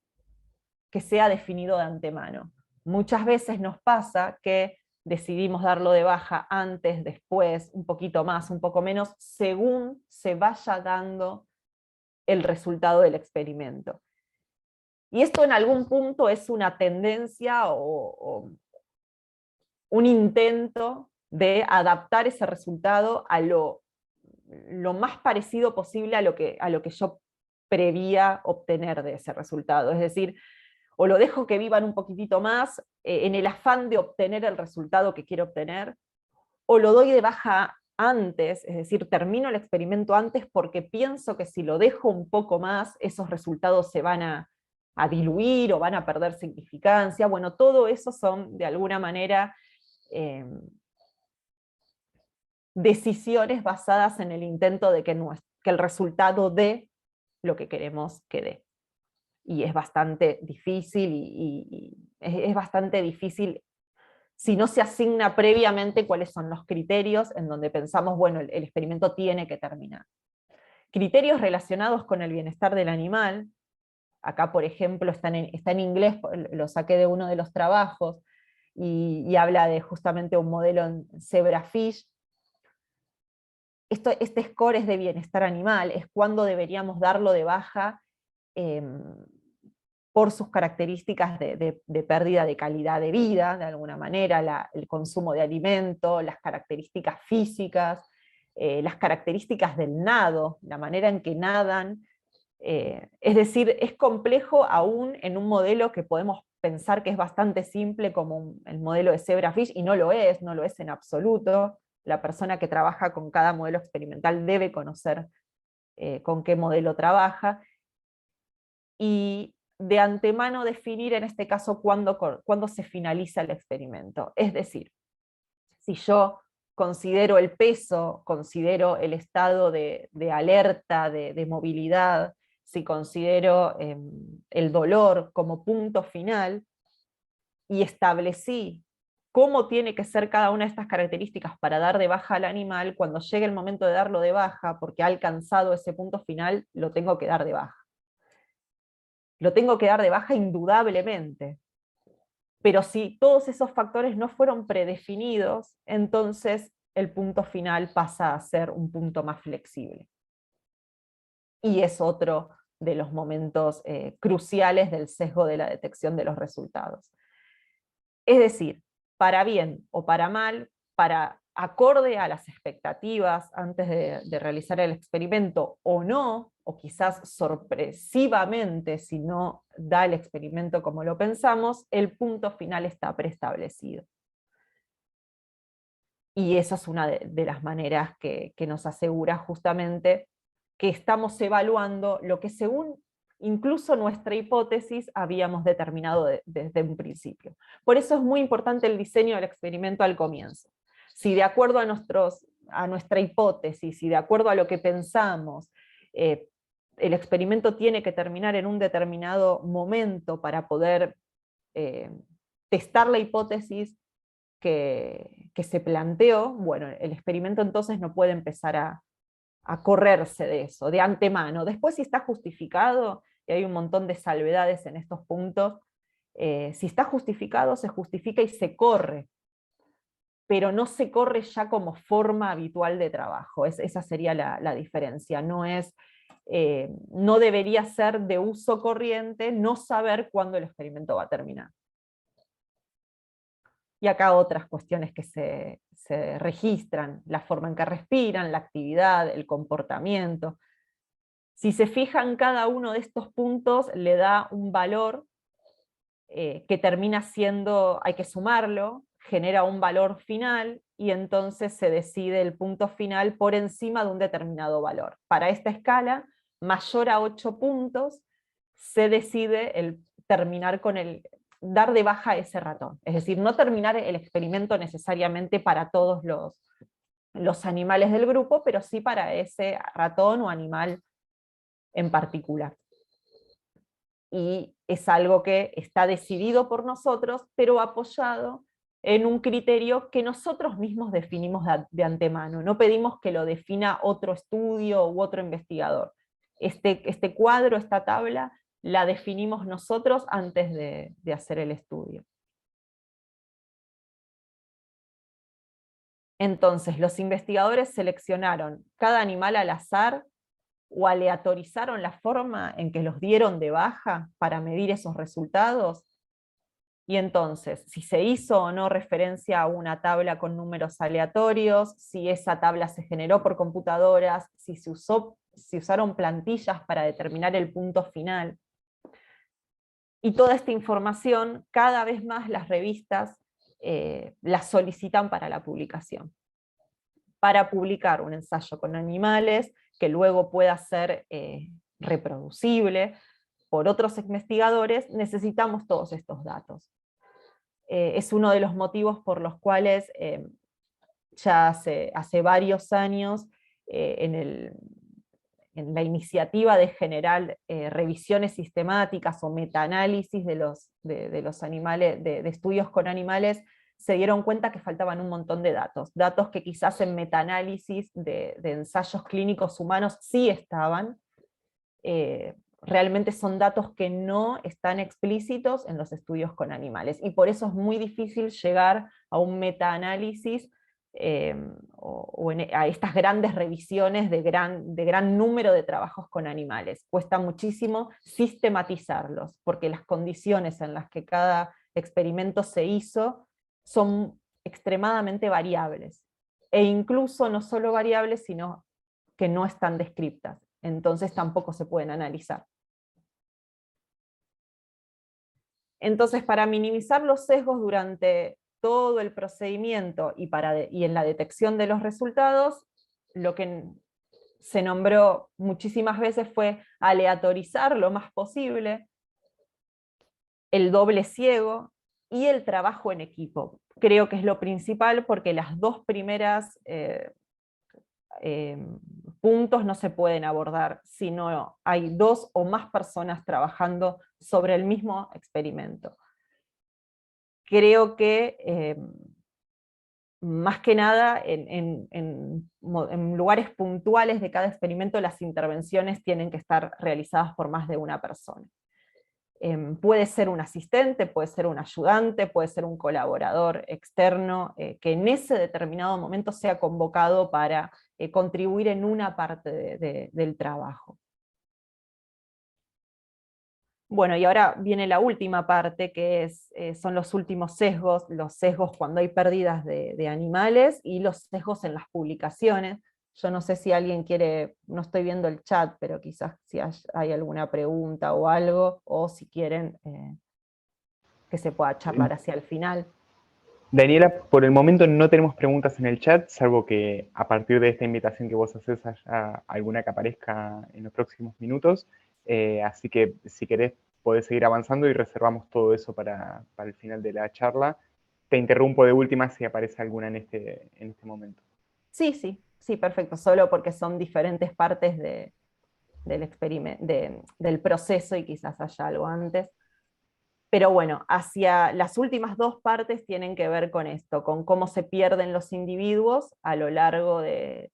que sea definido de antemano. Muchas veces nos pasa que decidimos darlo de baja antes, después, un poquito más, un poco menos, según se vaya dando el resultado del experimento. Y esto en algún punto es una tendencia o un intento de adaptar ese resultado a lo más parecido posible a lo que yo prevía obtener de ese resultado. Es decir, o lo dejo que vivan un poquitito más en el afán de obtener el resultado que quiero obtener, o lo doy de baja antes, es decir, termino el experimento antes porque pienso que si lo dejo un poco más, esos resultados se van a diluir o van a perder significancia. Bueno, todo eso son de alguna manera decisiones basadas en el intento de que el resultado dé lo que queremos que dé. Y es bastante difícil, y es bastante difícil si no se asigna previamente cuáles son los criterios en donde pensamos, bueno, el experimento tiene que terminar. Criterios relacionados con el bienestar del animal, acá por ejemplo está en inglés, lo saqué de uno de los trabajos, y habla de justamente un modelo en zebrafish. Este score es de bienestar animal, es cuando deberíamos darlo de baja por sus características de pérdida de calidad de vida, de alguna manera, el consumo de alimento, las características físicas, las características del nado, la manera en que nadan. Es decir, es complejo aún en un modelo que podemos pensar que es bastante simple como el modelo de zebrafish, y no lo es en absoluto. La persona que trabaja con cada modelo experimental debe conocer con qué modelo trabaja, y de antemano definir en este caso cuándo se finaliza el experimento. Es decir, si yo considero el peso, considero el estado de alerta, de movilidad, si considero el dolor como punto final, y establecí cómo tiene que ser cada una de estas características para dar de baja al animal, cuando llegue el momento de darlo de baja, porque ha alcanzado ese punto final, lo tengo que dar de baja. Lo tengo que dar de baja indudablemente. Pero si todos esos factores no fueron predefinidos, entonces el punto final pasa a ser un punto más flexible. Y es otro de los momentos cruciales del sesgo de la detección de los resultados. Es decir, para bien o para mal, para acorde a las expectativas antes de realizar el experimento o no, o quizás sorpresivamente si no da el experimento como lo pensamos, el punto final está preestablecido. Y esa es una de las maneras que nos asegura justamente que estamos evaluando lo que según incluso nuestra hipótesis habíamos determinado desde un principio. Por eso es muy importante el diseño del experimento al comienzo. Si de acuerdo a nuestra hipótesis, y de acuerdo a lo que pensamos, el experimento tiene que terminar en un determinado momento para poder testar la hipótesis que se planteó, bueno, el experimento entonces no puede empezar a correrse de eso, de antemano. Después, si está justificado, y hay un montón de salvedades en estos puntos, si está justificado, se justifica y se corre, pero no se corre ya como forma habitual de trabajo. Esa sería la diferencia. No debería ser de uso corriente no saber cuándo el experimento va a terminar. Y acá otras cuestiones que se registran, la forma en que respiran, la actividad, el comportamiento. Si se fijan, cada uno de estos puntos le da un valor que termina siendo, hay que sumarlo, genera un valor final, y entonces se decide el punto final por encima de un determinado valor. Para esta escala, mayor a 8 puntos, se decide terminar con dar de baja ese ratón. Es decir, no terminar el experimento necesariamente para todos los animales del grupo, pero sí para ese ratón o animal en particular. Y es algo que está decidido por nosotros, pero apoyado en un criterio que nosotros mismos definimos de antemano. No pedimos que lo defina otro estudio u otro investigador. Este cuadro, esta tabla, la definimos nosotros antes de hacer el estudio. Entonces, los investigadores seleccionaron cada animal al azar o aleatorizaron la forma en que los dieron de baja para medir esos resultados. Y entonces, si se hizo o no referencia a una tabla con números aleatorios, si esa tabla se generó por computadoras, si usaron plantillas para determinar el punto final. Y toda esta información, cada vez más las revistas la solicitan para la publicación. Para publicar un ensayo con animales que luego pueda ser reproducible por otros investigadores, necesitamos todos estos datos. Es uno de los motivos por los cuales ya hace varios años en la iniciativa de generar revisiones sistemáticas o metaanálisis de los animales, de estudios con animales, se dieron cuenta que faltaban un montón de datos que quizás en metaanálisis de ensayos clínicos humanos sí estaban. Realmente son datos que no están explícitos en los estudios con animales, y por eso es muy difícil llegar a un metaanálisis a estas grandes revisiones de gran número de trabajos con animales. Cuesta muchísimo sistematizarlos, porque las condiciones en las que cada experimento se hizo son extremadamente variables, e incluso no solo variables, sino que no están descriptas, entonces tampoco se pueden analizar. Entonces, para minimizar los sesgos durante todo el procedimiento y en la detección de los resultados, lo que se nombró muchísimas veces fue aleatorizar lo más posible, el doble ciego y el trabajo en equipo. Creo que es lo principal, porque las dos primeras puntos no se pueden abordar si no hay dos o más personas trabajando sobre el mismo experimento. Creo que más que nada en lugares puntuales de cada experimento, las intervenciones tienen que estar realizadas por más de una persona. Puede ser un asistente, puede ser un ayudante, puede ser un colaborador externo que en ese determinado momento sea convocado para contribuir en una parte del trabajo. Bueno, y ahora viene la última parte, que son los últimos sesgos, los sesgos cuando hay pérdidas de animales y los sesgos en las publicaciones. Yo no sé si alguien quiere, no estoy viendo el chat, pero quizás si hay alguna pregunta o algo, o si quieren que se pueda charlar hacia el final. Daniela, por el momento no tenemos preguntas en el chat, salvo que a partir de esta invitación que vos haces haya alguna que aparezca en los próximos minutos. Así que si querés podés seguir avanzando y reservamos todo eso para el final de la charla. Te interrumpo de última si aparece alguna en este momento. Sí, perfecto, solo porque son diferentes partes del proceso y quizás haya algo antes. Pero bueno, hacia las últimas dos partes tienen que ver con esto, con cómo se pierden los individuos a lo largo de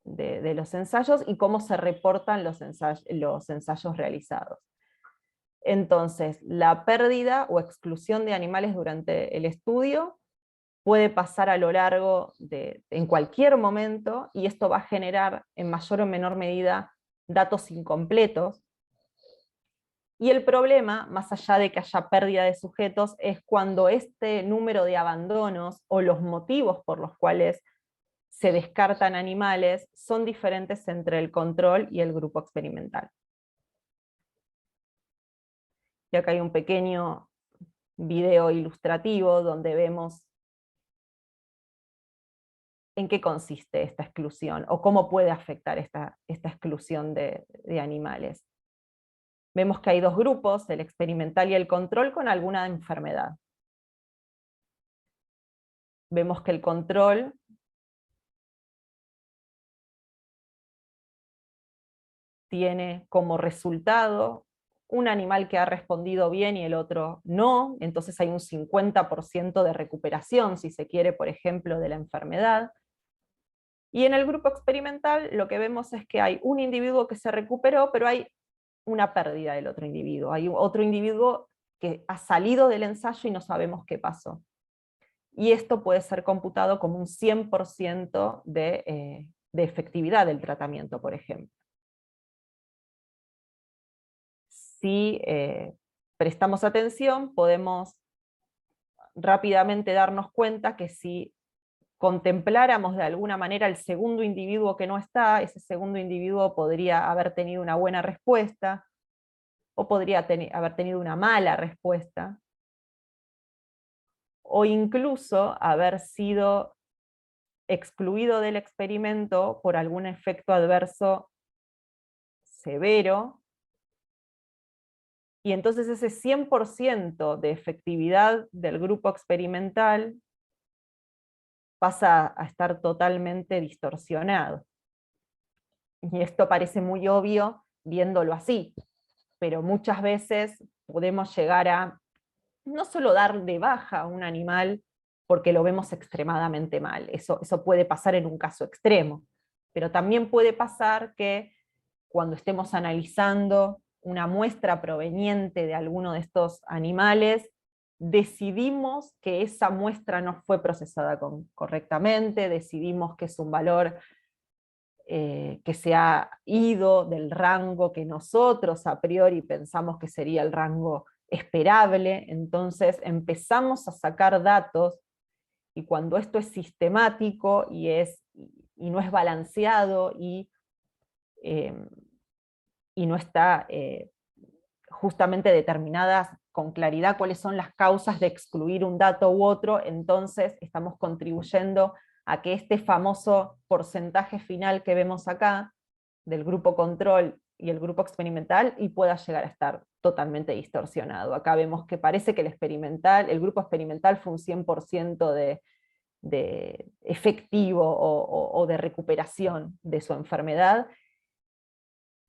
los ensayos y cómo se reportan los ensayos realizados. Entonces, la pérdida o exclusión de animales durante el estudio puede pasar a lo largo en cualquier momento, y esto va a generar en mayor o menor medida datos incompletos. Y el problema, más allá de que haya pérdida de sujetos, es cuando este número de abandonos o los motivos por los cuales se descartan animales son diferentes entre el control y el grupo experimental. Y acá hay un pequeño video ilustrativo donde vemos en qué consiste esta exclusión, o cómo puede afectar esta exclusión de animales. Vemos que hay dos grupos, el experimental y el control, con alguna enfermedad. Vemos que el control tiene como resultado un animal que ha respondido bien y el otro no, entonces hay un 50% de recuperación, si se quiere, por ejemplo, de la enfermedad. Y en el grupo experimental lo que vemos es que hay un individuo que se recuperó, pero hay una pérdida del otro individuo. Hay otro individuo que ha salido del ensayo y no sabemos qué pasó. Y esto puede ser computado como un 100% de efectividad del tratamiento, por ejemplo. Si prestamos atención, podemos rápidamente darnos cuenta que si contempláramos de alguna manera el segundo individuo que no está, ese segundo individuo podría haber tenido una buena respuesta, o podría haber tenido una mala respuesta, o incluso haber sido excluido del experimento por algún efecto adverso severo, y entonces ese 100% de efectividad del grupo experimental pasa a estar totalmente distorsionado. Y esto parece muy obvio viéndolo así, pero muchas veces podemos llegar a no solo dar de baja a un animal porque lo vemos extremadamente mal, eso puede pasar en un caso extremo, pero también puede pasar que cuando estemos analizando una muestra proveniente de alguno de estos animales, decidimos que esa muestra no fue procesada correctamente, decidimos que es un valor que se ha ido del rango que nosotros a priori pensamos que sería el rango esperable, entonces empezamos a sacar datos, y cuando esto es sistemático y no es balanceado eh, y no está justamente determinadas con claridad cuáles son las causas de excluir un dato u otro, entonces estamos contribuyendo a que este famoso porcentaje final que vemos acá, del grupo control y el grupo experimental, y pueda llegar a estar totalmente distorsionado. Acá vemos que parece que el grupo experimental fue un 100% de efectivo o de recuperación de su enfermedad,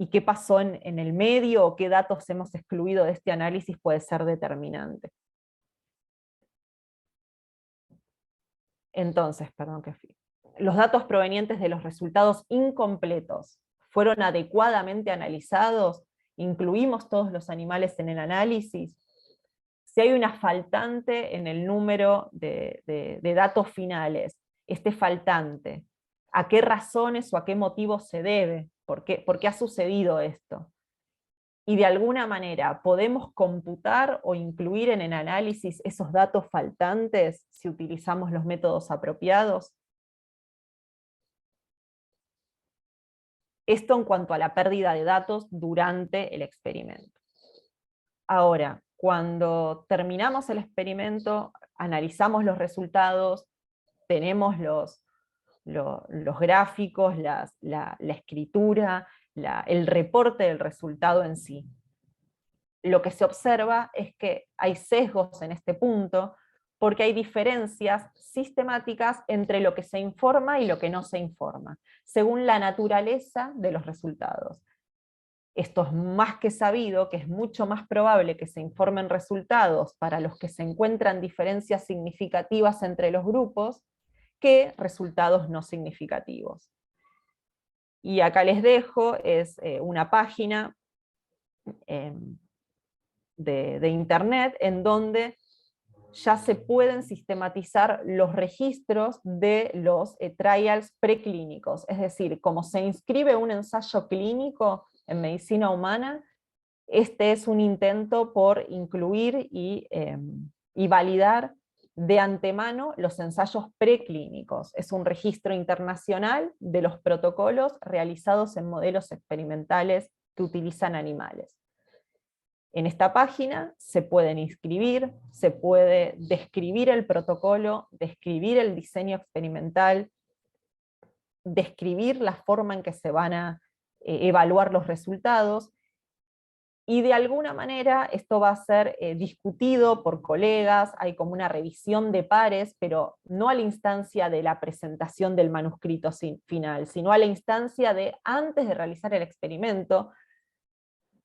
y qué pasó en el medio o qué datos hemos excluido de este análisis puede ser determinante. Entonces, los datos provenientes de los resultados incompletos fueron adecuadamente analizados, incluimos todos los animales en el análisis. Si hay una faltante en el número de datos finales, este faltante, ¿a qué razones o a qué motivos se debe? ¿Por qué ha sucedido esto? Y de alguna manera, ¿podemos computar o incluir en el análisis esos datos faltantes si utilizamos los métodos apropiados? Esto en cuanto a la pérdida de datos durante el experimento. Ahora, cuando terminamos el experimento, analizamos los resultados, tenemos los gráficos, la escritura, el reporte del resultado en sí. Lo que se observa es que hay sesgos en este punto, porque hay diferencias sistemáticas entre lo que se informa y lo que no se informa, según la naturaleza de los resultados. Esto es más que sabido, que es mucho más probable que se informen resultados para los que se encuentran diferencias significativas entre los grupos, que resultados no significativos. Y acá les dejo, es una página de internet en donde ya se pueden sistematizar los registros de los trials preclínicos, es decir, como se inscribe un ensayo clínico en medicina humana, este es un intento por incluir y validar de antemano los ensayos preclínicos. Es un registro internacional de los protocolos realizados en modelos experimentales que utilizan animales. En esta página se pueden inscribir, se puede describir el protocolo, describir el diseño experimental, describir la forma en que se van a evaluar los resultados, y de alguna manera esto va a ser discutido por colegas, hay como una revisión de pares, pero no a la instancia de la presentación del manuscrito final, sino a la instancia de antes de realizar el experimento,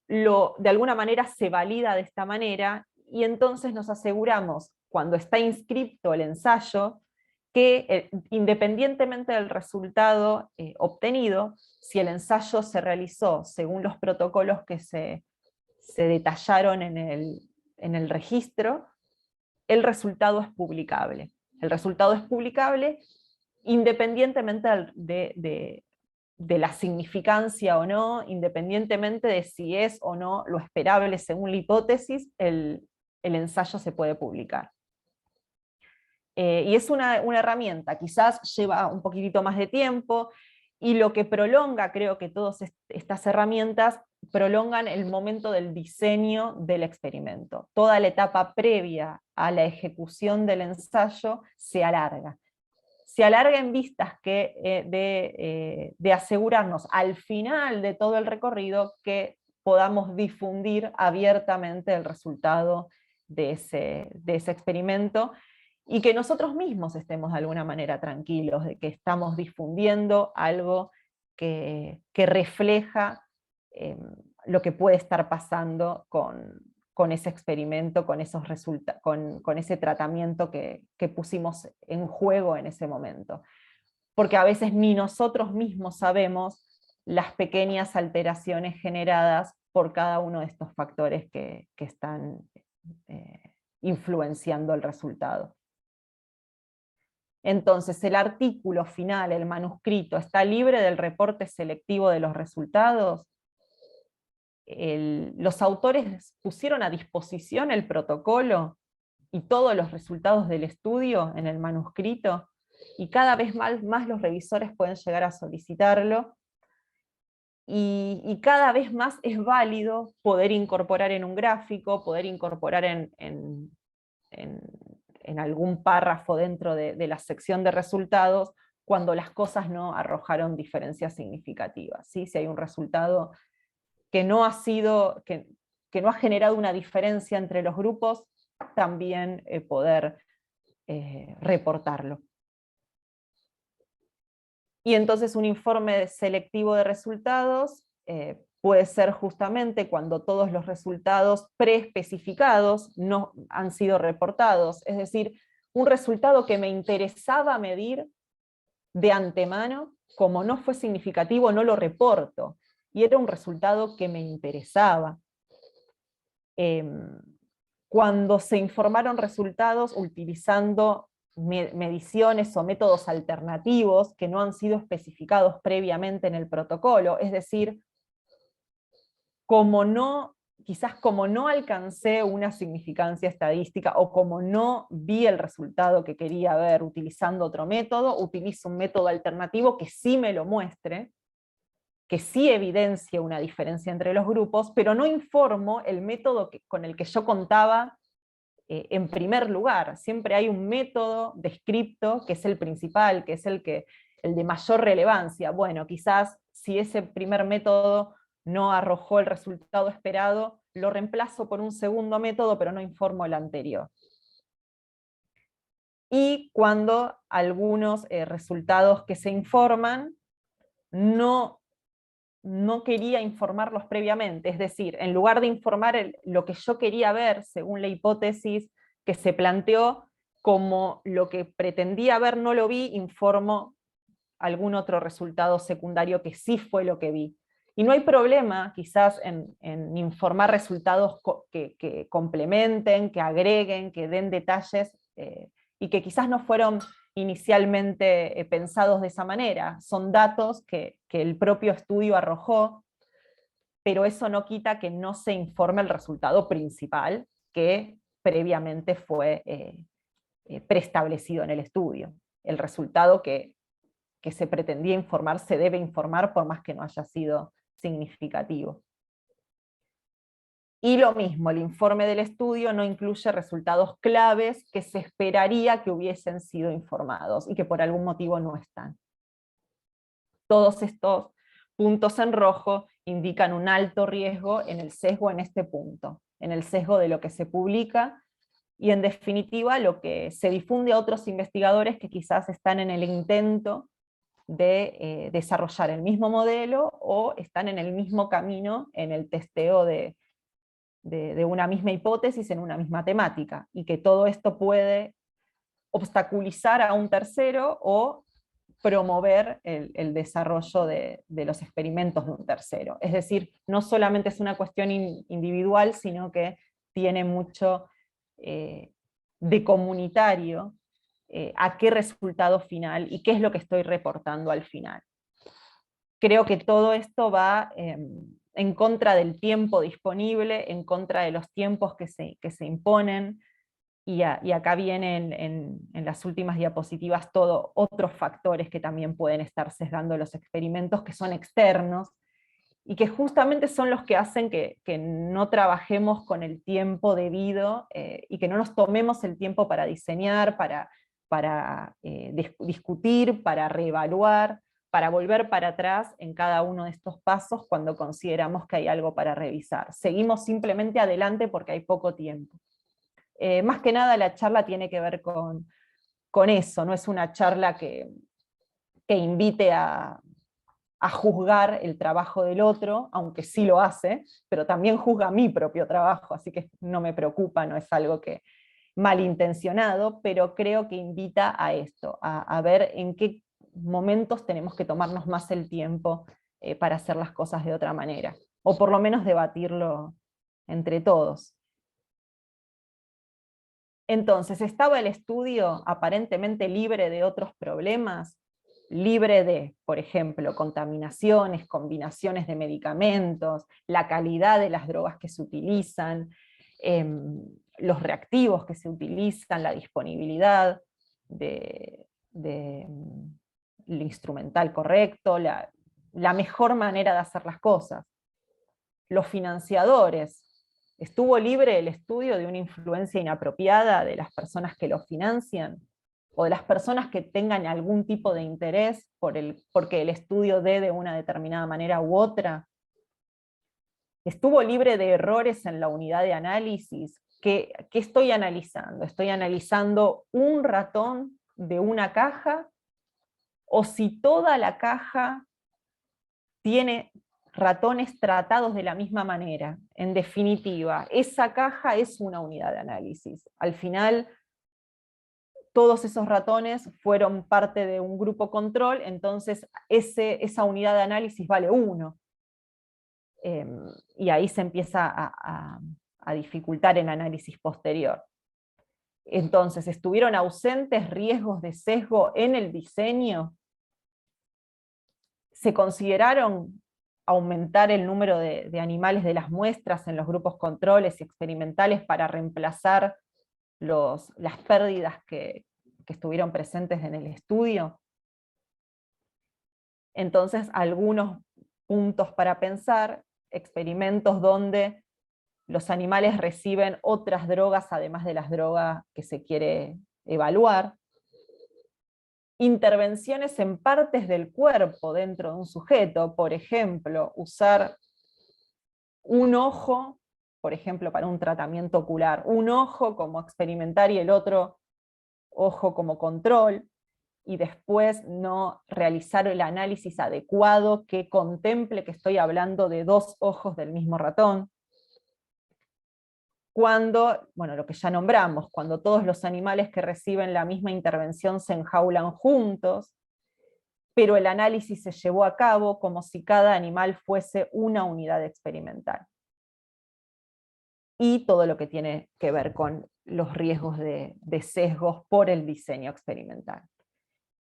de alguna manera se valida de esta manera, y entonces nos aseguramos, cuando está inscrito el ensayo, que independientemente del resultado obtenido, si el ensayo se realizó según los protocolos que se detallaron en el registro, el resultado es publicable. El resultado es publicable independientemente de la significancia o no, independientemente de si es o no lo esperable según la hipótesis, el ensayo se puede publicar. Y es una herramienta, quizás lleva un poquitito más de tiempo, y lo que prolonga, creo que todas estas herramientas prolongan el momento del diseño del experimento. Toda la etapa previa a la ejecución del ensayo se alarga. Se alarga en vistas de asegurarnos al final de todo el recorrido que podamos difundir abiertamente el resultado de ese experimento, y que nosotros mismos estemos de alguna manera tranquilos de que estamos difundiendo algo que refleja lo que puede estar pasando con ese experimento, con esos con ese tratamiento que pusimos en juego en ese momento. Porque a veces ni nosotros mismos sabemos las pequeñas alteraciones generadas por cada uno de estos factores que están influenciando el resultado. Entonces, el artículo final, el manuscrito, ¿está libre del reporte selectivo de los resultados? Los autores pusieron a disposición el protocolo y todos los resultados del estudio en el manuscrito, y cada vez más los revisores pueden llegar a solicitarlo, y cada vez más es válido poder incorporar en un gráfico, poder incorporar en algún párrafo dentro de la sección de resultados, cuando las cosas no arrojaron diferencias significativas, ¿sí? Si hay un resultado que no ha generado una diferencia entre los grupos, también poder reportarlo. Y entonces un informe selectivo de resultados puede ser justamente cuando todos los resultados preespecificados no han sido reportados, es decir, un resultado que me interesaba medir de antemano, como no fue significativo, no lo reporto, y era un resultado que me interesaba. Cuando se informaron resultados utilizando mediciones o métodos alternativos que no han sido especificados previamente en el protocolo, es decir, quizás como no alcancé una significancia estadística, o como no vi el resultado que quería ver utilizando otro método, utilizo un método alternativo que sí me lo muestre, que sí evidencia una diferencia entre los grupos, pero no informo el método con el que yo contaba en primer lugar. Siempre hay un método descripto que es el principal, que es el de mayor relevancia. Bueno, quizás si ese primer método no arrojó el resultado esperado, lo reemplazo por un segundo método, pero no informo el anterior. Y cuando algunos resultados que se informan no quería informarlos previamente, es decir, en lugar de informar lo que yo quería ver según la hipótesis que se planteó, como lo que pretendía ver no lo vi, informo algún otro resultado secundario que sí fue lo que vi. Y no hay problema quizás en informar resultados que complementen, que agreguen, que den detalles, y que quizás no fueron inicialmente pensados de esa manera. Son datos que el propio estudio arrojó, pero eso no quita que no se informe el resultado principal que previamente fue preestablecido en el estudio. El resultado que se pretendía informar se debe informar por más que no haya sido significativo. Y lo mismo, el informe del estudio no incluye resultados claves que se esperaría que hubiesen sido informados y que por algún motivo no están. Todos estos puntos en rojo indican un alto riesgo en el sesgo en este punto, en el sesgo de lo que se publica, y en definitiva lo que se difunde a otros investigadores que quizás están en el intento de desarrollar el mismo modelo o están en el mismo camino en el testeo de una misma hipótesis en una misma temática, y que todo esto puede obstaculizar a un tercero o promover el desarrollo de los experimentos de un tercero. Es decir, no solamente es una cuestión individual, sino que tiene mucho de comunitario, a qué resultado final y qué es lo que estoy reportando al final. Creo que todo esto va en contra del tiempo disponible, en contra de los tiempos que se imponen, y acá vienen en las últimas diapositivas todos otros factores que también pueden estar sesgando los experimentos, que son externos, y que justamente son los que hacen que no trabajemos con el tiempo debido, y que no nos tomemos el tiempo para diseñar, para discutir, para reevaluar, para volver para atrás en cada uno de estos pasos cuando consideramos que hay algo para revisar. Seguimos simplemente adelante porque hay poco tiempo. Más que nada la charla tiene que ver con eso, no es una charla que invite a juzgar el trabajo del otro, aunque sí lo hace, pero también juzga mi propio trabajo, así que no me preocupa, no es algo que malintencionado, pero creo que invita a esto, a ver en qué momentos tenemos que tomarnos más el tiempo para hacer las cosas de otra manera, o por lo menos debatirlo entre todos. Entonces, ¿estaba el estudio aparentemente libre de otros problemas? Libre de, por ejemplo, contaminaciones, combinaciones de medicamentos, la calidad de las drogas que se utilizan, los reactivos que se utilizan, la disponibilidad del instrumental correcto, la mejor manera de hacer las cosas. Los financiadores, ¿estuvo libre el estudio de una influencia inapropiada de las personas que lo financian? ¿O de las personas que tengan algún tipo de interés porque el estudio dé de una determinada manera u otra? ¿Estuvo libre de errores en la unidad de análisis? ¿Qué estoy analizando? ¿Estoy analizando un ratón de una caja? ¿O si toda la caja tiene ratones tratados de la misma manera? En definitiva, esa caja es una unidad de análisis. Al final, todos esos ratones fueron parte de un grupo control, entonces esa unidad de análisis vale 1. Y ahí se empieza a dificultar el análisis posterior. Entonces, ¿estuvieron ausentes riesgos de sesgo en el diseño? ¿Se consideraron aumentar el número de animales de las muestras en los grupos controles y experimentales para reemplazar las pérdidas que estuvieron presentes en el estudio? Entonces, algunos puntos para pensar: experimentos donde los animales reciben otras drogas además de las drogas que se quiere evaluar, intervenciones en partes del cuerpo dentro de un sujeto, por ejemplo, usar un ojo, por ejemplo, para un tratamiento ocular, un ojo como experimental y el otro ojo como control, y después no realizar el análisis adecuado que contemple que estoy hablando de 2 ojos del mismo ratón. Cuando, bueno, lo que ya nombramos, cuando todos los animales que reciben la misma intervención se enjaulan juntos, pero el análisis se llevó a cabo como si cada animal fuese una unidad experimental. Y todo lo que tiene que ver con los riesgos de sesgos por el diseño experimental.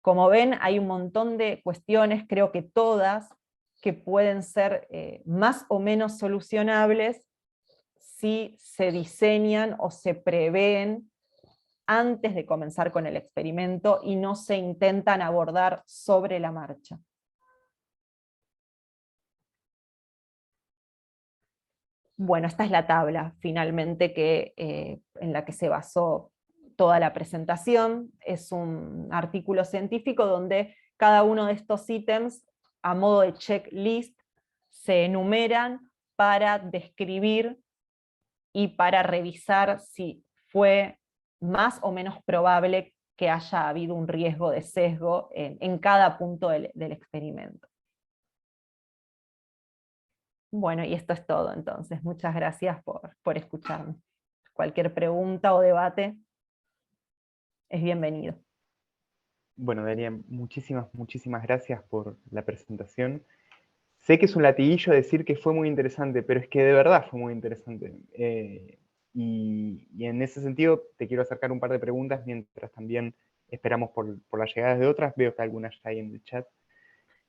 Como ven, hay un montón de cuestiones, creo que todas, que pueden ser más o menos solucionables si se diseñan o se prevén antes de comenzar con el experimento y no se intentan abordar sobre la marcha. Bueno, esta es la tabla finalmente en la que se basó toda la presentación. Es un artículo científico donde cada uno de estos ítems, a modo de checklist, se enumeran para describir y para revisar si fue más o menos probable que haya habido un riesgo de sesgo en cada punto del experimento. Bueno, y esto es todo entonces. Muchas gracias por escucharme. Cualquier pregunta o debate es bienvenido. Bueno, Daría, muchísimas gracias por la presentación. Sé que es un latiguillo decir que fue muy interesante, pero es que de verdad fue muy interesante. Y en ese sentido te quiero acercar un par de preguntas mientras también esperamos por las llegadas de otras. Veo que algunas ya hay en el chat.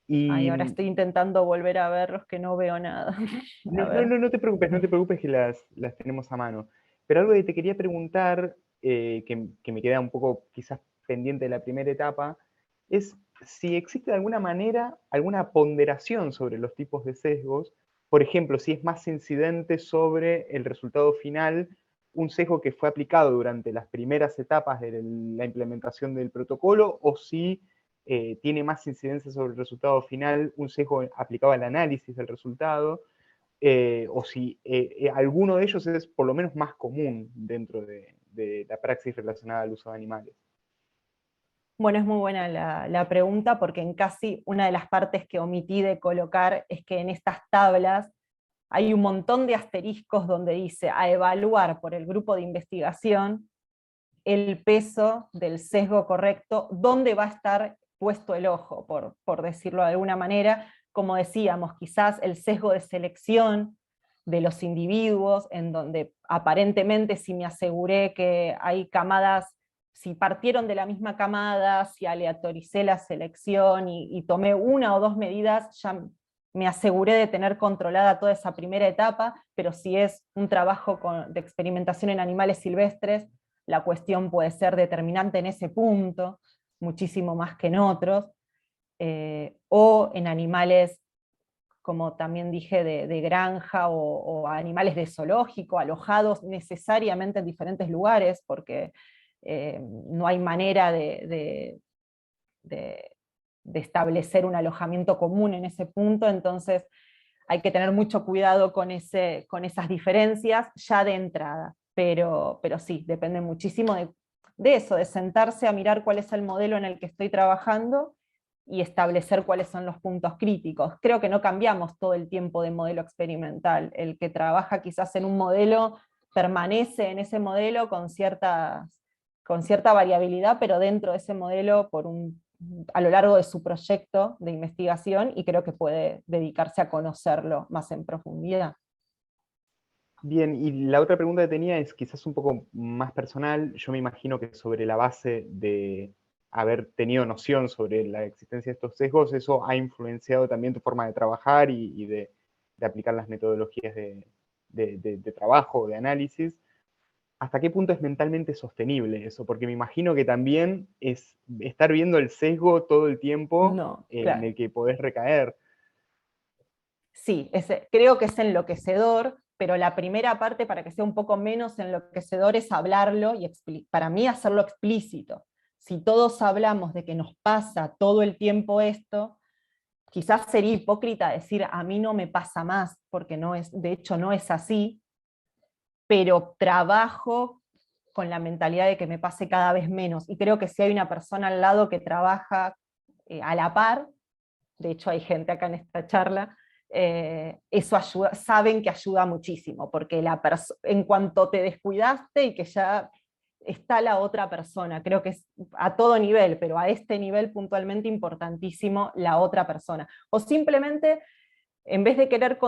Ay, ahora estoy intentando volver a verlos que no veo nada. No te preocupes que las tenemos a mano. Pero algo que te quería preguntar, que me queda un poco quizás pendiente de la primera etapa, es si existe de alguna manera alguna ponderación sobre los tipos de sesgos. Por ejemplo, si es más incidente sobre el resultado final un sesgo que fue aplicado durante las primeras etapas de la implementación del protocolo, o si tiene más incidencia sobre el resultado final un sesgo aplicado al análisis del resultado, o si alguno de ellos es por lo menos más común dentro de de la praxis relacionada al uso de animales? Bueno, es muy buena la pregunta, porque en casi una de las partes que omití de colocar es que en estas tablas hay un montón de asteriscos donde dice a evaluar por el grupo de investigación el peso del sesgo correcto, dónde va a estar puesto el ojo, por decirlo de alguna manera. Como decíamos, quizás el sesgo de selección de los individuos, en donde aparentemente si me aseguré que hay camadas, si partieron de la misma camada, si aleatoricé la selección y tomé una o dos medidas, ya me aseguré de tener controlada toda esa primera etapa, pero si es un trabajo de experimentación en animales silvestres, la cuestión puede ser determinante en ese punto, muchísimo más que en otros, o en animales, como también dije, de granja o animales de zoológico, alojados necesariamente en diferentes lugares, porque no hay manera de establecer un alojamiento común en ese punto, entonces hay que tener mucho cuidado con esas diferencias ya de entrada, pero sí, depende muchísimo de eso, de sentarse a mirar cuál es el modelo en el que estoy trabajando y establecer cuáles son los puntos críticos. Creo que no cambiamos todo el tiempo de modelo experimental. El que trabaja quizás en un modelo permanece en ese modelo con cierta variabilidad, pero dentro de ese modelo a lo largo de su proyecto de investigación, y creo que puede dedicarse a conocerlo más en profundidad. Bien, y la otra pregunta que tenía es quizás un poco más personal. Yo me imagino que sobre la base de haber tenido noción sobre la existencia de estos sesgos, eso ha influenciado también tu forma de trabajar y de aplicar las metodologías de trabajo, de análisis. ¿Hasta qué punto es mentalmente sostenible eso? Porque me imagino que también es estar viendo el sesgo todo el tiempo No, en claro. el que podés recaer. Sí, creo que es enloquecedor, pero la primera parte, para que sea un poco menos enloquecedor, es hablarlo y para mí hacerlo explícito. Si todos hablamos de que nos pasa todo el tiempo esto, quizás sería hipócrita decir a mí no me pasa más, porque de hecho no es así, pero trabajo con la mentalidad de que me pase cada vez menos. Y creo que si hay una persona al lado que trabaja a la par, de hecho hay gente acá en esta charla, eso ayuda, saben que ayuda muchísimo, porque en cuanto te descuidaste y que ya está la otra persona, creo que es a todo nivel, pero a este nivel puntualmente importantísimo la otra persona. O simplemente, en vez de querer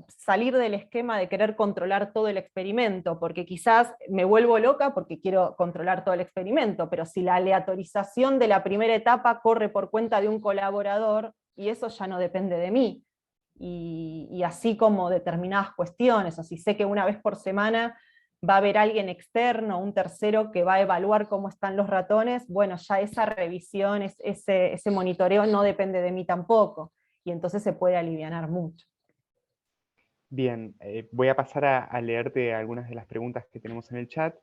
salir del esquema de querer controlar todo el experimento, porque quizás me vuelvo loca porque quiero controlar todo el experimento, pero si la aleatorización de la primera etapa corre por cuenta de un colaborador, y eso ya no depende de mí, y así como determinadas cuestiones, o si sé que una vez por semana va a haber alguien externo, un tercero que va a evaluar cómo están los ratones, bueno, ya esa revisión, ese monitoreo no depende de mí tampoco, y entonces se puede alivianar mucho. Bien, voy a pasar a leerte algunas de las preguntas que tenemos en el chat,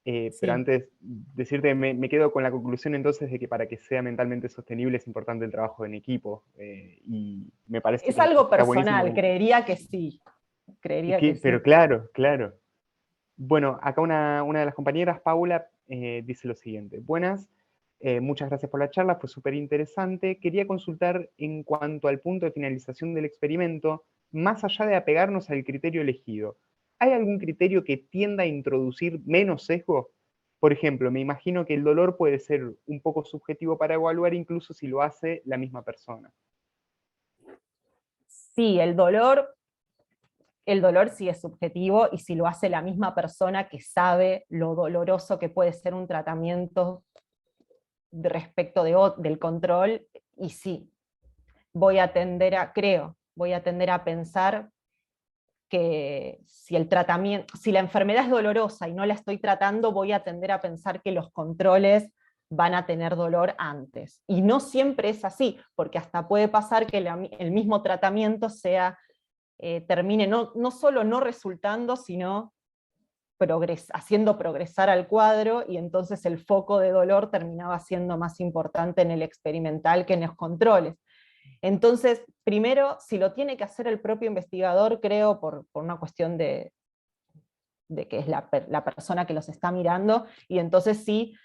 pero Sí. antes decirte, me quedo con la conclusión entonces de que para que sea mentalmente sostenible es importante el trabajo en equipo, y me parece Es que algo está buenísimo. personal, creería que sí. Creería que Pero sí. claro, claro. Bueno, acá una de las compañeras, Paula, dice lo siguiente. Buenas, muchas gracias por la charla, fue súper interesante. Quería consultar en cuanto al punto de finalización del experimento, más allá de apegarnos al criterio elegido, ¿hay algún criterio que tienda a introducir menos sesgo? Por ejemplo, me imagino que el dolor puede ser un poco subjetivo para evaluar, incluso si lo hace la misma persona. Sí, el dolor sí es subjetivo, y si lo hace la misma persona que sabe lo doloroso que puede ser un tratamiento respecto del control, y sí, voy a tender a pensar que si la enfermedad es dolorosa y no la estoy tratando, voy a tender a pensar que los controles van a tener dolor antes. Y no siempre es así, porque hasta puede pasar que el mismo tratamiento termine no solo no resultando, sino haciendo progresar al cuadro, y entonces el foco de dolor terminaba siendo más importante en el experimental que en los controles. Entonces, primero, si lo tiene que hacer el propio investigador, creo, por una cuestión de de que es la persona que los está mirando, y entonces sí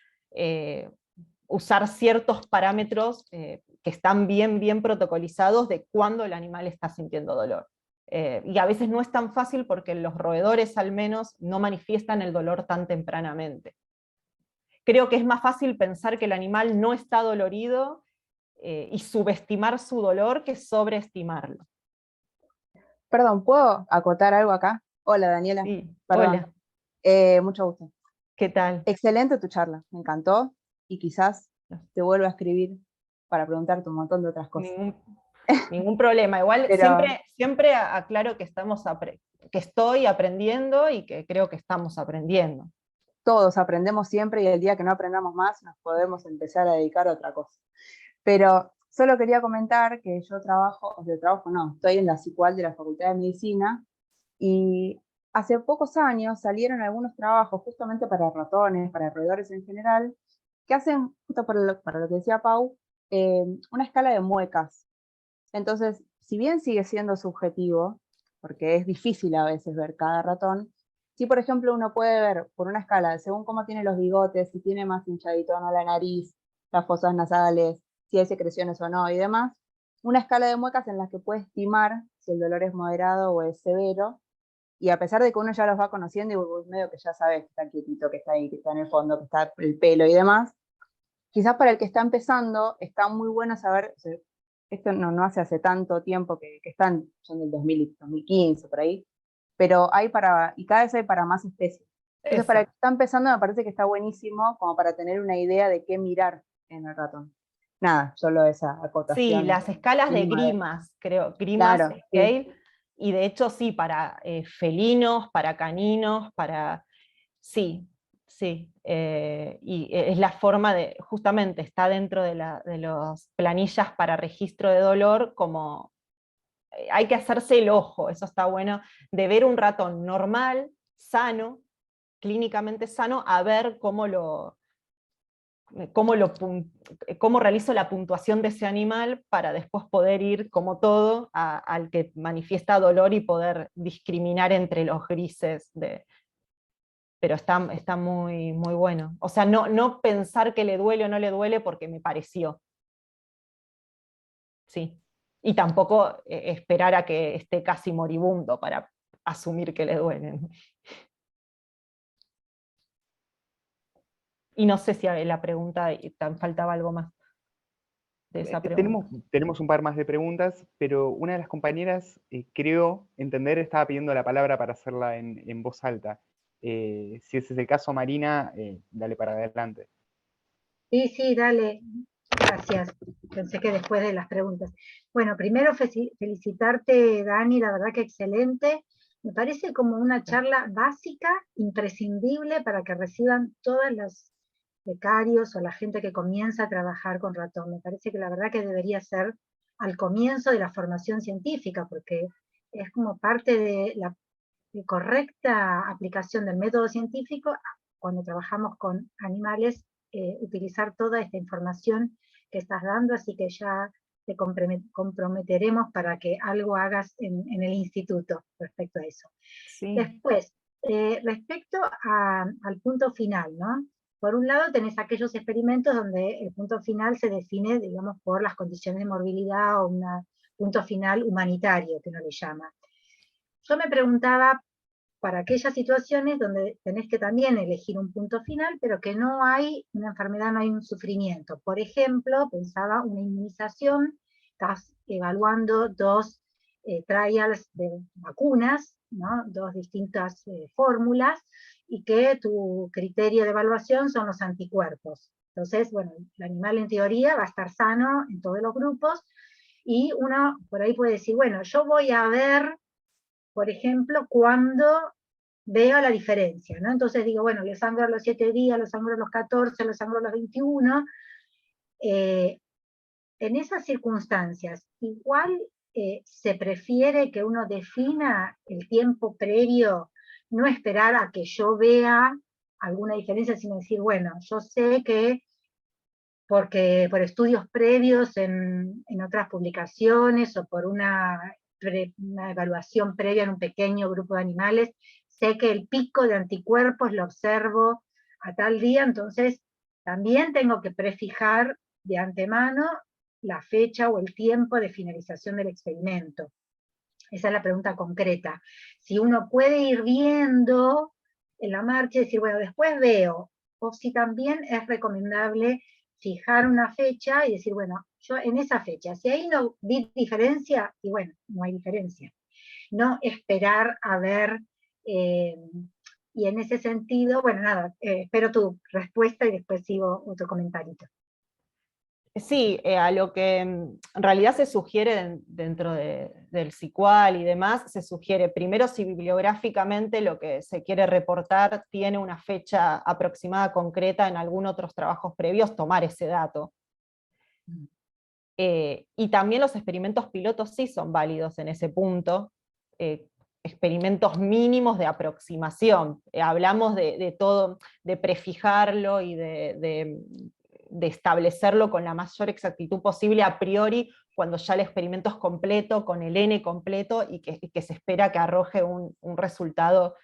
usar ciertos parámetros que están bien protocolizados de cuándo el animal está sintiendo dolor. Y a veces no es tan fácil porque los roedores al menos no manifiestan el dolor tan tempranamente. Creo que es más fácil pensar que el animal no está dolorido y subestimar su dolor que sobreestimarlo. Perdón, ¿puedo acotar algo acá? Hola, Daniela. Sí. Perdón. Hola, Mucho gusto. ¿qué tal? Excelente tu charla, me encantó, y quizás te vuelvo a escribir para preguntarte un montón de otras cosas. Ningún problema. Igual Pero siempre aclaro que que estoy aprendiendo y que creo que estamos aprendiendo. todos aprendemos siempre, y el día que no aprendamos más nos podemos empezar a dedicar a otra cosa. Pero solo quería comentar que yo estoy en la Psicoal de la Facultad de Medicina, y hace pocos años salieron algunos trabajos justamente para ratones, para roedores en general, que hacen, justo para lo que decía Pau, una escala de muecas. Entonces, si bien sigue siendo subjetivo, porque es difícil a veces ver cada ratón, si por ejemplo uno puede ver por una escala, según cómo tiene los bigotes, si tiene más hinchadito o no la nariz, las fosas nasales, si hay secreciones o no y demás, una escala de muecas en la que puede estimar si el dolor es moderado o es severo, y a pesar de que uno ya los va conociendo y medio que ya sabes que está quietito, que está ahí, que está en el fondo, que está el pelo y demás, quizás para el que está empezando está muy bueno saber, o sea, esto no hace tanto tiempo que son del 2000, 2015, por ahí, pero y cada vez hay para más especies. Entonces, para el que está empezando me parece que está buenísimo como para tener una idea de qué mirar en el ratón. Nada, solo esa acotación. Sí, las escalas de Grimas, creo, Grimas Claro, Scale, sí. y de hecho sí, para felinos, para caninos, sí, y es la forma de, justamente está dentro de las planillas para registro de dolor, como hay que hacerse el ojo, eso está bueno, de ver un ratón normal, sano, clínicamente sano, a ver cómo realizo la puntuación de ese animal para después poder ir, como todo, al que manifiesta dolor y poder discriminar entre los grises. Pero está muy bueno. O sea, no pensar que le duele o no le duele porque me pareció. Sí. Y tampoco esperar a que esté casi moribundo para asumir que le duelen. Y no sé si la pregunta, faltaba algo más de esa pregunta. Tenemos un par más de preguntas, pero una de las compañeras, creo entender, estaba pidiendo la palabra para hacerla en voz alta. Si ese es el caso, Marina, dale para adelante. Sí, dale. Gracias. Pensé que después de las preguntas. Bueno, primero felicitarte, Dani, la verdad que excelente. Me parece como una charla básica, imprescindible para que reciban todos los becarios o la gente que comienza a trabajar con ratón. Me parece que la verdad que debería ser al comienzo de la formación científica, porque es como parte de la correcta aplicación del método científico cuando trabajamos con animales, utilizar toda esta información que estás dando, así que ya te comprometeremos para que algo hagas en el instituto respecto a eso. Sí. Después, respecto al punto final, ¿no? Por un lado tenés aquellos experimentos donde el punto final se define, digamos, por las condiciones de morbilidad o un punto final humanitario, que uno le llama. Yo me preguntaba, para aquellas situaciones donde tenés que también elegir un punto final, pero que no hay una enfermedad, no hay un sufrimiento. Por ejemplo, pensaba una inmunización, estás evaluando dos trials de vacunas, ¿no? Dos distintas fórmulas, y que tu criterio de evaluación son los anticuerpos. Entonces, bueno, el animal en teoría va a estar sano en todos los grupos, y uno por ahí puede decir, bueno, yo voy a ver, por ejemplo, cuando veo la diferencia, ¿no? Entonces digo, bueno, los sangro a los 7 días, los sangro a los 14, los sangro a los 21. En esas circunstancias, igual se prefiere que uno defina el tiempo previo, no esperar a que yo vea alguna diferencia, sino decir, bueno, yo sé que porque por estudios previos en otras publicaciones o por una evaluación previa en un pequeño grupo de animales, sé que el pico de anticuerpos lo observo a tal día, entonces también tengo que prefijar de antemano la fecha o el tiempo de finalización del experimento. Esa es la pregunta concreta. Si uno puede ir viendo en la marcha y decir, bueno, después veo, o si también es recomendable fijar una fecha y decir, bueno, yo en esa fecha, si ahí no vi diferencia, y bueno, no hay diferencia. No esperar a ver, y en ese sentido, bueno, nada, espero tu respuesta y después sigo otro comentarito. Sí, a lo que en realidad se sugiere dentro del SICUAL y demás, se sugiere primero si bibliográficamente lo que se quiere reportar tiene una fecha aproximada concreta en algunos otros trabajos previos, tomar ese dato. Y también los experimentos pilotos sí son válidos en ese punto, experimentos mínimos de aproximación. Hablamos de todo, de prefijarlo y de establecerlo con la mayor exactitud posible a priori, cuando ya el experimento es completo, con el N completo, y que se espera que arroje un resultado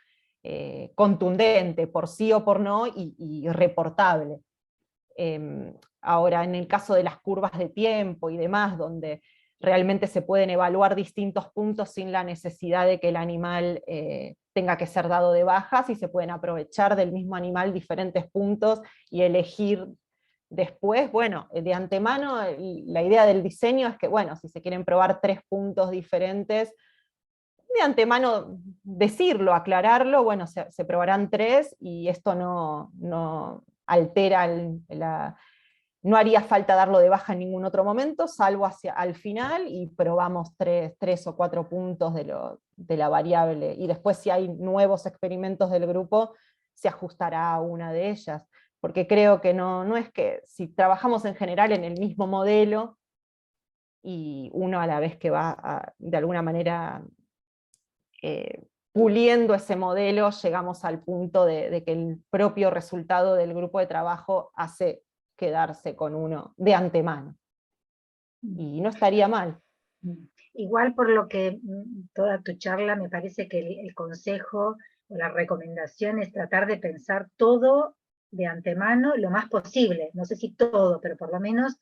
contundente, por sí o por no, y reportable. Ahora, en el caso de las curvas de tiempo y demás, donde realmente se pueden evaluar distintos puntos sin la necesidad de que el animal tenga que ser dado de baja, si se pueden aprovechar del mismo animal diferentes puntos y elegir después, bueno, de antemano la idea del diseño es que, bueno, si se quieren probar 3 puntos diferentes, de antemano decirlo, aclararlo, bueno, se probarán 3 y esto no altera no haría falta darlo de baja en ningún otro momento, salvo al final, y probamos 3 o 4 puntos de la variable, y después si hay nuevos experimentos del grupo, se ajustará a una de ellas, porque creo que no es que si trabajamos en general en el mismo modelo, y uno a la vez que va de alguna manera puliendo ese modelo, llegamos al punto de que el propio resultado del grupo de trabajo hace quedarse con uno de antemano. Y no estaría mal. Igual por lo que toda tu charla me parece que el consejo o la recomendación es tratar de pensar todo de antemano lo más posible. No sé si todo, pero por lo menos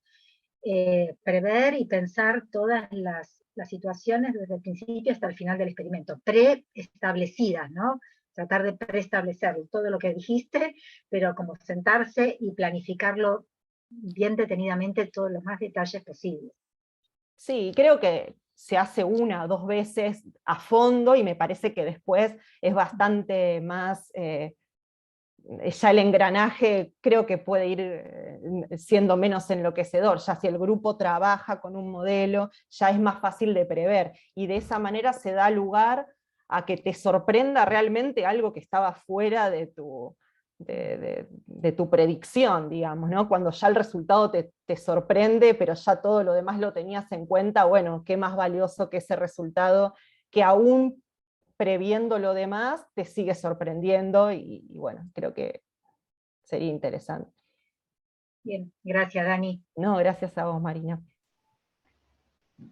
prever y pensar todas las situaciones desde el principio hasta el final del experimento, preestablecidas, ¿no? Tratar de preestablecer todo lo que dijiste, pero como sentarse y planificarlo bien detenidamente todos los más detalles posibles. Sí, creo que se hace 1 o 2 veces a fondo y me parece que después es bastante más, ya el engranaje creo que puede ir siendo menos enloquecedor, ya si el grupo trabaja con un modelo, ya es más fácil de prever, y de esa manera se da lugar a que te sorprenda realmente algo que estaba fuera de tu predicción, digamos, ¿no? Cuando ya el resultado te sorprende, pero ya todo lo demás lo tenías en cuenta, bueno, qué más valioso que ese resultado, que aún previendo lo demás, te sigue sorprendiendo, y bueno, creo que sería interesante. Bien, gracias Dani. No, gracias a vos, Marina.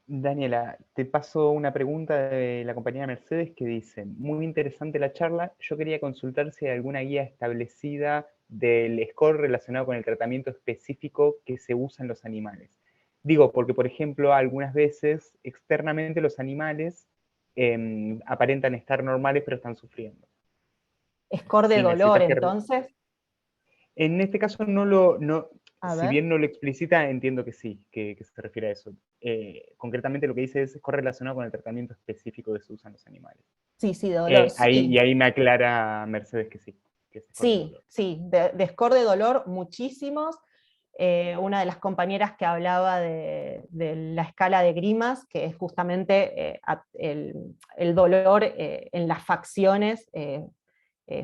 Daniela, te paso una pregunta de la compañera Mercedes que dice: muy interesante la charla, yo quería consultar si hay alguna guía establecida del score relacionado con el tratamiento específico que se usa en los animales. Digo, porque por ejemplo, algunas veces externamente los animales aparentan estar normales pero están sufriendo. Score de Si dolor, necesitas que... entonces. En este caso A si ver. bien no lo explicita, entiendo que sí, que se refiere a eso. Concretamente lo que dice es correlacionado con el tratamiento específico que se usa en los animales. Sí, dolor, sí. Ahí me aclara Mercedes que sí. Que es score de dolor. Sí, de score de dolor muchísimos. Una de las compañeras que hablaba de la escala de Grimas, que es justamente el dolor en las facciones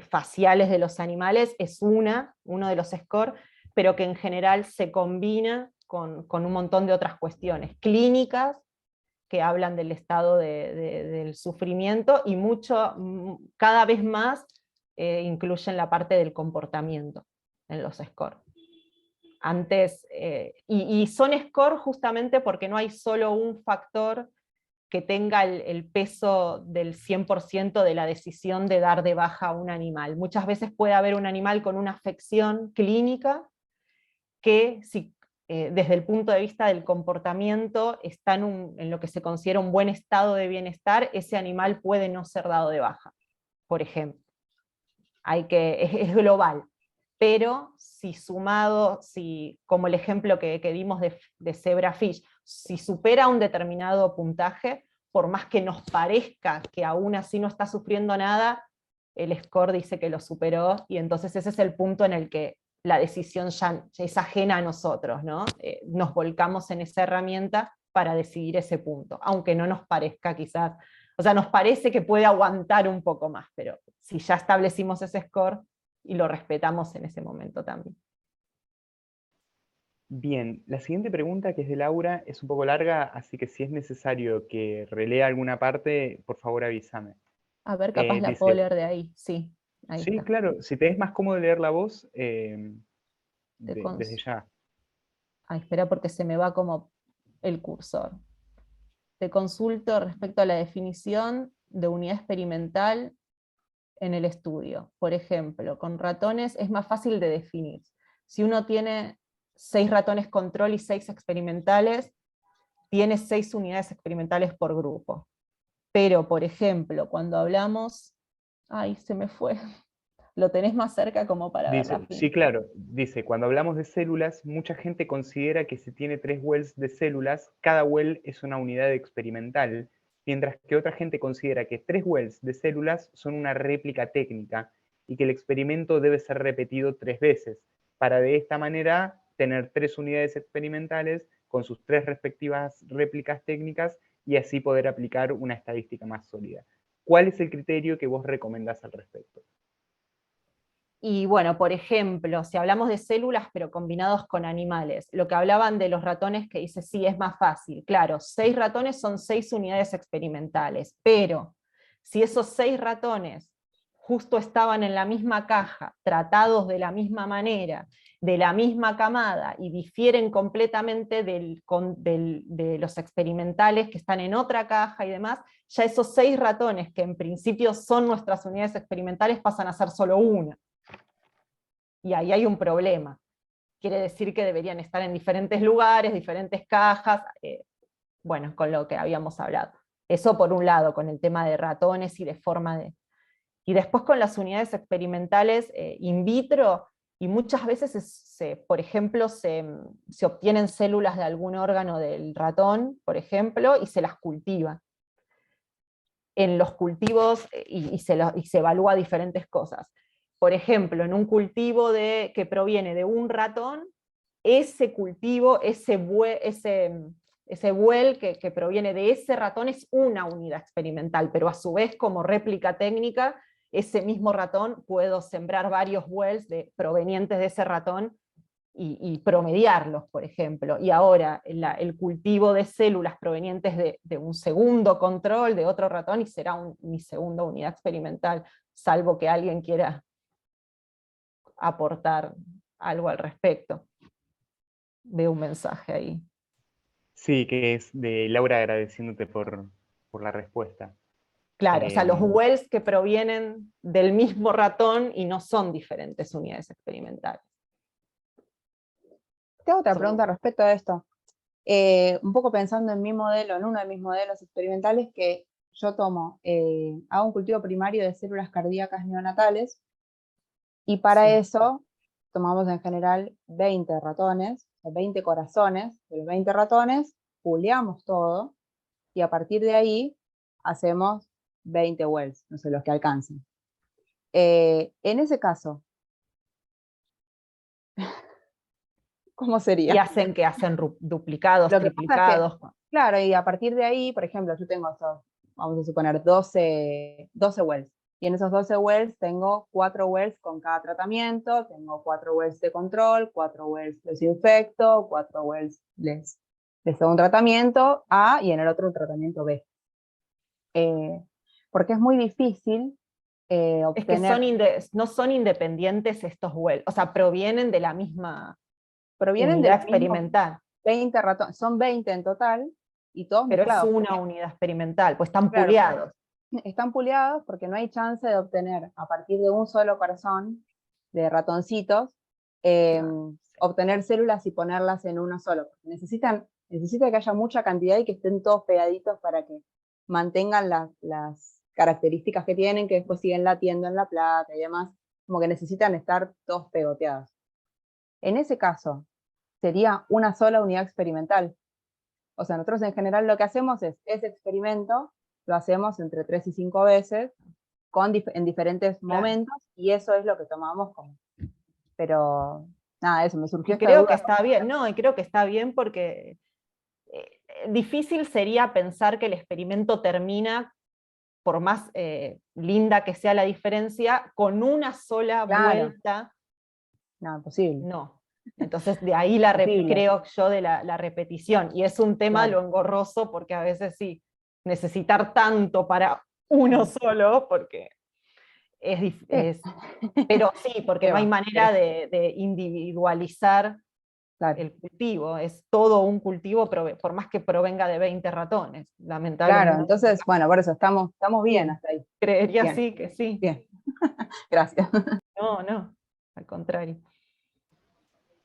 faciales de los animales, es uno de los scores, pero que en general se combina con un montón de otras cuestiones clínicas que hablan del estado del sufrimiento, y cada vez más incluyen la parte del comportamiento en los scores. Antes, y son score justamente porque no hay solo un factor que tenga el peso del 100% de la decisión de dar de baja a un animal. Muchas veces puede haber un animal con una afección clínica que desde el punto de vista del comportamiento está en lo que se considera un buen estado de bienestar, ese animal puede no ser dado de baja, por ejemplo. Es global. Pero si sumado, como el ejemplo que dimos de zebrafish, si supera un determinado puntaje, por más que nos parezca que aún así no está sufriendo nada, el score dice que lo superó, y entonces ese es el punto en el que la decisión ya es ajena a nosotros, ¿no? Nos volcamos en esa herramienta para decidir ese punto, aunque no nos parezca quizás, o sea, nos parece que puede aguantar un poco más, pero si ya establecimos ese score, y lo respetamos en ese momento también. Bien, la siguiente pregunta, que es de Laura, es un poco larga, así que si es necesario que relea alguna parte, por favor avísame. A ver, capaz la Dice, puedo leer de ahí, sí. Ahí sí, está. claro, si te es más cómodo leer la voz, desde ya. Ay, espera porque se me va como el cursor. Te consulto respecto a la definición de unidad experimental en el estudio. Por ejemplo, con ratones es más fácil de definir. Si uno tiene 6 ratones control y 6 experimentales, tiene 6 unidades experimentales por grupo. Pero, por ejemplo, cuando hablamos... Ay, se me fue. Lo tenés más cerca como para ver la Sí, fin. claro. Dice, cuando hablamos de células, mucha gente considera que si tiene 3 wells de células, cada well es una unidad experimental, mientras que otra gente considera que 3 wells de células son una réplica técnica y que el experimento debe ser repetido 3 veces, para de esta manera tener 3 unidades experimentales con sus 3 respectivas réplicas técnicas y así poder aplicar una estadística más sólida. ¿Cuál es el criterio que vos recomendás al respecto? Y bueno, por ejemplo, si hablamos de células pero combinados con animales, lo que hablaban de los ratones que dice, sí, es más fácil. Claro, 6 ratones son 6 unidades experimentales, pero si esos 6 ratones justo estaban en la misma caja, tratados de la misma manera, de la misma camada, y difieren completamente de los experimentales que están en otra caja y demás, ya esos 6 ratones, que en principio son nuestras unidades experimentales, pasan a ser solo una. Y ahí hay un problema. Quiere decir que deberían estar en diferentes lugares, diferentes cajas, bueno, con lo que habíamos hablado. Eso por un lado, con el tema de ratones y de forma de... Y después con las unidades experimentales in vitro, y muchas veces, por ejemplo, se obtienen células de algún órgano del ratón, por ejemplo, y se las cultiva. En los cultivos, y se evalúa diferentes cosas. Por ejemplo, en un cultivo que proviene de un ratón, ese cultivo, ese well que proviene de ese ratón es una unidad experimental, pero a su vez como réplica técnica, ese mismo ratón puedo sembrar varios wells provenientes de ese ratón y promediarlos, por ejemplo. Y ahora el cultivo de células provenientes de un segundo control, de otro ratón, y será mi segunda unidad experimental, salvo que alguien quiera aportar algo al respecto. Veo un mensaje ahí. Sí, que es de Laura agradeciéndote por la respuesta. Claro, o sea, los wells que provienen del mismo ratón y no son diferentes unidades experimentales. Te hago otra pregunta respecto a esto. Un poco pensando en mi modelo, en uno de mis modelos experimentales, que yo tomo, hago un cultivo primario de células cardíacas neonatales, y para eso tomamos en general 20 ratones, o 20 corazones. De los 20 ratones, puleamos todo, y a partir de ahí hacemos 20 wells, no sé, los que alcancen. En ese caso, ¿cómo sería? Y hacen duplicados, Lo que pasa triplicados. es que, claro, y a partir de ahí, por ejemplo, yo tengo estos, vamos a suponer, 12 wells. Y en esos 12 wells tengo 4 wells con cada tratamiento, tengo 4 wells de control, 4 wells de desinfecto, 4 wells de segundo tratamiento A, y en el otro un tratamiento B. Porque es muy difícil obtener... Es que no son independientes estos wells, o sea, provienen de la misma provienen unidad de los mismos experimental. 20 ratones, son 20 en total, y todos Pero es mezclados. una unidad experimental, pues están Claro. puleados. Están puleados porque no hay chance de obtener a partir de un solo corazón de ratoncitos, obtener células y ponerlas en uno solo. Necesita que haya mucha cantidad y que estén todos pegaditos para que mantengan las características que tienen, que después siguen latiendo en la plata y demás, como que necesitan estar todos pegoteados. En ese caso, sería una sola unidad experimental. O sea, nosotros en general lo que hacemos es, ese experimento lo hacemos entre 3 y 5 veces, en diferentes momentos, y eso es lo que tomamos como. Pero, nada, eso, me surgió Y esta creo duda. que está bien, no, y creo que está bien porque difícil sería pensar que el experimento termina, por más linda que sea la diferencia, con una sola Claro. vuelta. No, imposible. No. Entonces de ahí Posible. creo yo de la repetición. Y es un tema Claro. lo engorroso, porque a veces sí, necesitar tanto para uno solo, porque pero sí, porque no hay manera de individualizar Claro. el cultivo. Es todo un cultivo, por más que provenga de 20 ratones, lamentablemente. Claro, entonces, bueno, por eso estamos bien Sí, hasta ahí. creería Bien. sí que sí. Bien. Gracias. No, al contrario.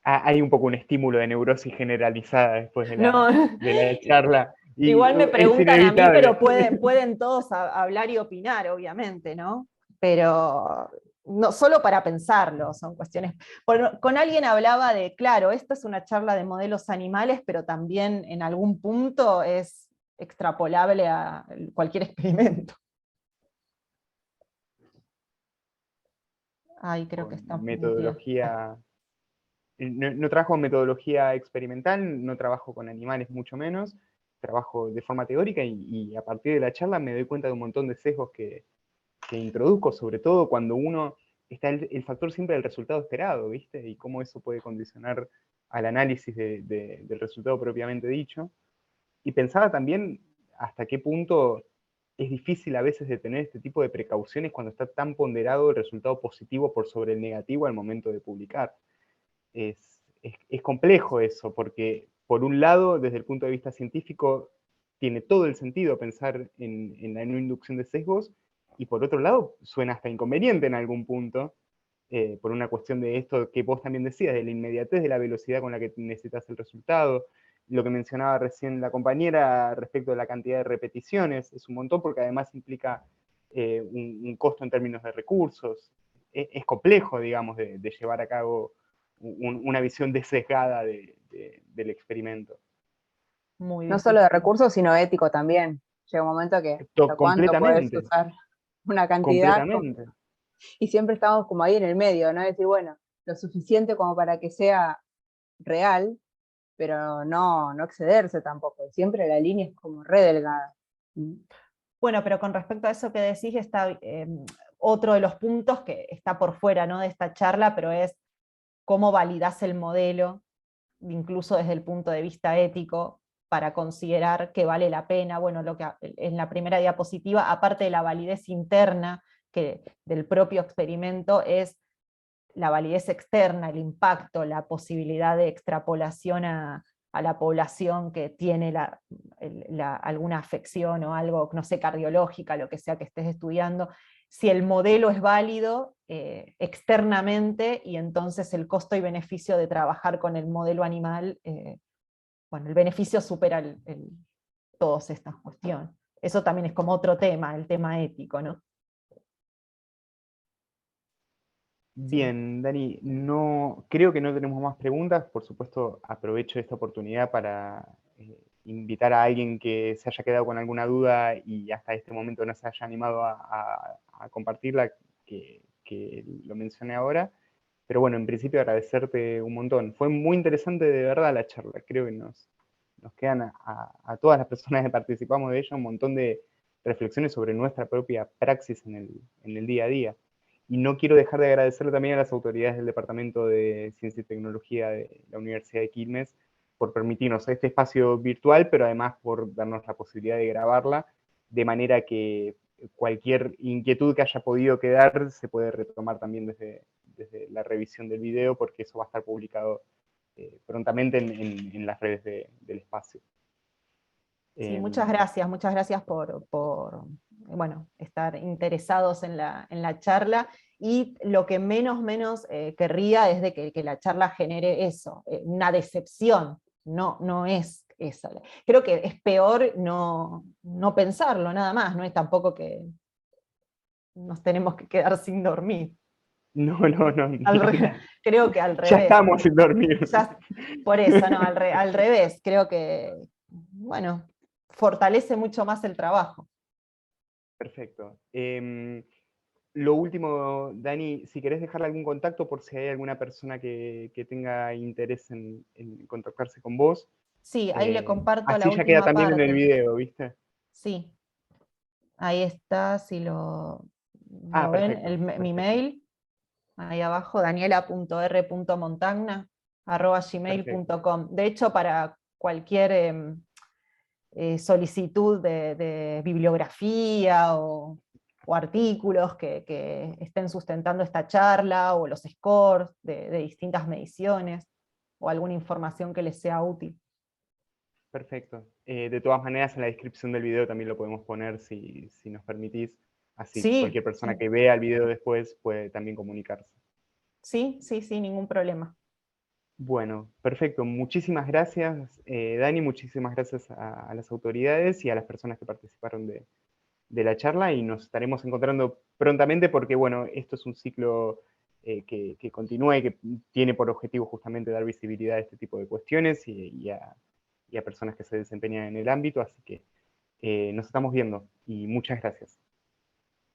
Hay un poco un estímulo de neurosis generalizada después de No, la charla. Y igual me es preguntan a mí, inevitable. pero pueden todos hablar y opinar, obviamente, ¿no? Pero no solo para pensarlo, son cuestiones. Con alguien hablaba de, claro, esta es una charla de modelos animales, pero también en algún punto es extrapolable a cualquier experimento. Ay, creo que está Con muteado. metodología. No trabajo en metodología experimental, no trabajo con animales mucho menos, trabajo de forma teórica y a partir de la charla me doy cuenta de un montón de sesgos que introduzco, sobre todo cuando uno está el factor siempre del resultado esperado, ¿viste? Y cómo eso puede condicionar al análisis del resultado propiamente dicho. Y pensaba también hasta qué punto es difícil a veces de tener este tipo de precauciones cuando está tan ponderado el resultado positivo por sobre el negativo al momento de publicar. Es complejo eso, porque por un lado, desde el punto de vista científico, tiene todo el sentido pensar en la no inducción de sesgos, y por otro lado, suena hasta inconveniente en algún punto, por una cuestión de esto que vos también decías, de la inmediatez, de la velocidad con la que necesitas el resultado, lo que mencionaba recién la compañera respecto de la cantidad de repeticiones, es un montón porque además implica un costo en términos de recursos. Es complejo, digamos, de llevar a cabo una visión desesgada del experimento. Muy No solo de difícil. recursos, sino ético también. Llega un momento que hasta cuánto podés Completamente, usar una cantidad, completamente. y siempre estamos como ahí en el medio, ¿no? Es decir, bueno, lo suficiente como para que sea real, pero no excederse tampoco. Siempre la línea es como re delgada. Bueno, pero con respecto a eso que decís, está otro de los puntos que está por fuera, ¿no?, de esta charla, pero es cómo validás el modelo, incluso desde el punto de vista ético, para considerar que vale la pena. Bueno, lo que en la primera diapositiva, aparte de la validez interna del propio experimento, es la validez externa, el impacto, la posibilidad de extrapolación a la población que tiene alguna afección o algo, no sé, cardiológica, lo que sea que estés estudiando, si el modelo es válido externamente, y entonces el costo y beneficio de trabajar con el modelo animal, bueno, el beneficio supera todas estas cuestiones. Eso también es como otro tema, el tema ético, ¿no? Bien, Dani, creo que no tenemos más preguntas. Por supuesto, aprovecho esta oportunidad para invitar a alguien que se haya quedado con alguna duda y hasta este momento no se haya animado a compartirla, que lo mencioné ahora. Pero bueno, en principio agradecerte un montón. Fue muy interesante de verdad la charla. Creo que nos quedan a todas las personas que participamos de ella un montón de reflexiones sobre nuestra propia praxis en el día a día. Y no quiero dejar de agradecerle también a las autoridades del Departamento de Ciencia y Tecnología de la Universidad de Quilmes por permitirnos este espacio virtual, pero además por darnos la posibilidad de grabarla, de manera que cualquier inquietud que haya podido quedar se puede retomar también desde la revisión del video, porque eso va a estar publicado prontamente en las redes del espacio. Sí, Em, muchas gracias por bueno, estar interesados en la charla. Y lo que menos querría es de que la charla genere eso, una decepción. No es eso. Creo que es peor no pensarlo, nada más. No es tampoco que nos tenemos que quedar sin dormir. no, no, no, Creo que al ya revés. estamos sin dormir. Por eso, no, al revés. Creo que, bueno, fortalece mucho más el trabajo. Perfecto. Lo último, Dani, si querés dejarle algún contacto por si hay alguna persona que tenga interés en contactarse con vos. Sí, ahí le comparto la Así ya queda última también en el parte. video, ¿viste? Sí, ahí está, si Ah, lo ven, perfecto, mi perfecto. mail, ahí abajo, daniela.r.montagna@gmail.com. De hecho, para cualquier solicitud de bibliografía o artículos que estén sustentando esta charla, o los scores de distintas mediciones, o alguna información que les sea útil. Perfecto. De todas maneras, en la descripción del video también lo podemos poner si nos permitís. Así Sí, cualquier persona sí, que vea el video después puede también comunicarse. sí, ningún problema. Bueno, perfecto. Muchísimas gracias, Dani. Muchísimas gracias a las autoridades y a las personas que participaron de la charla, y nos estaremos encontrando prontamente porque, bueno, esto es un ciclo que continúa y que tiene por objetivo justamente dar visibilidad a este tipo de cuestiones y a personas que se desempeñan en el ámbito, así que nos estamos viendo y muchas gracias.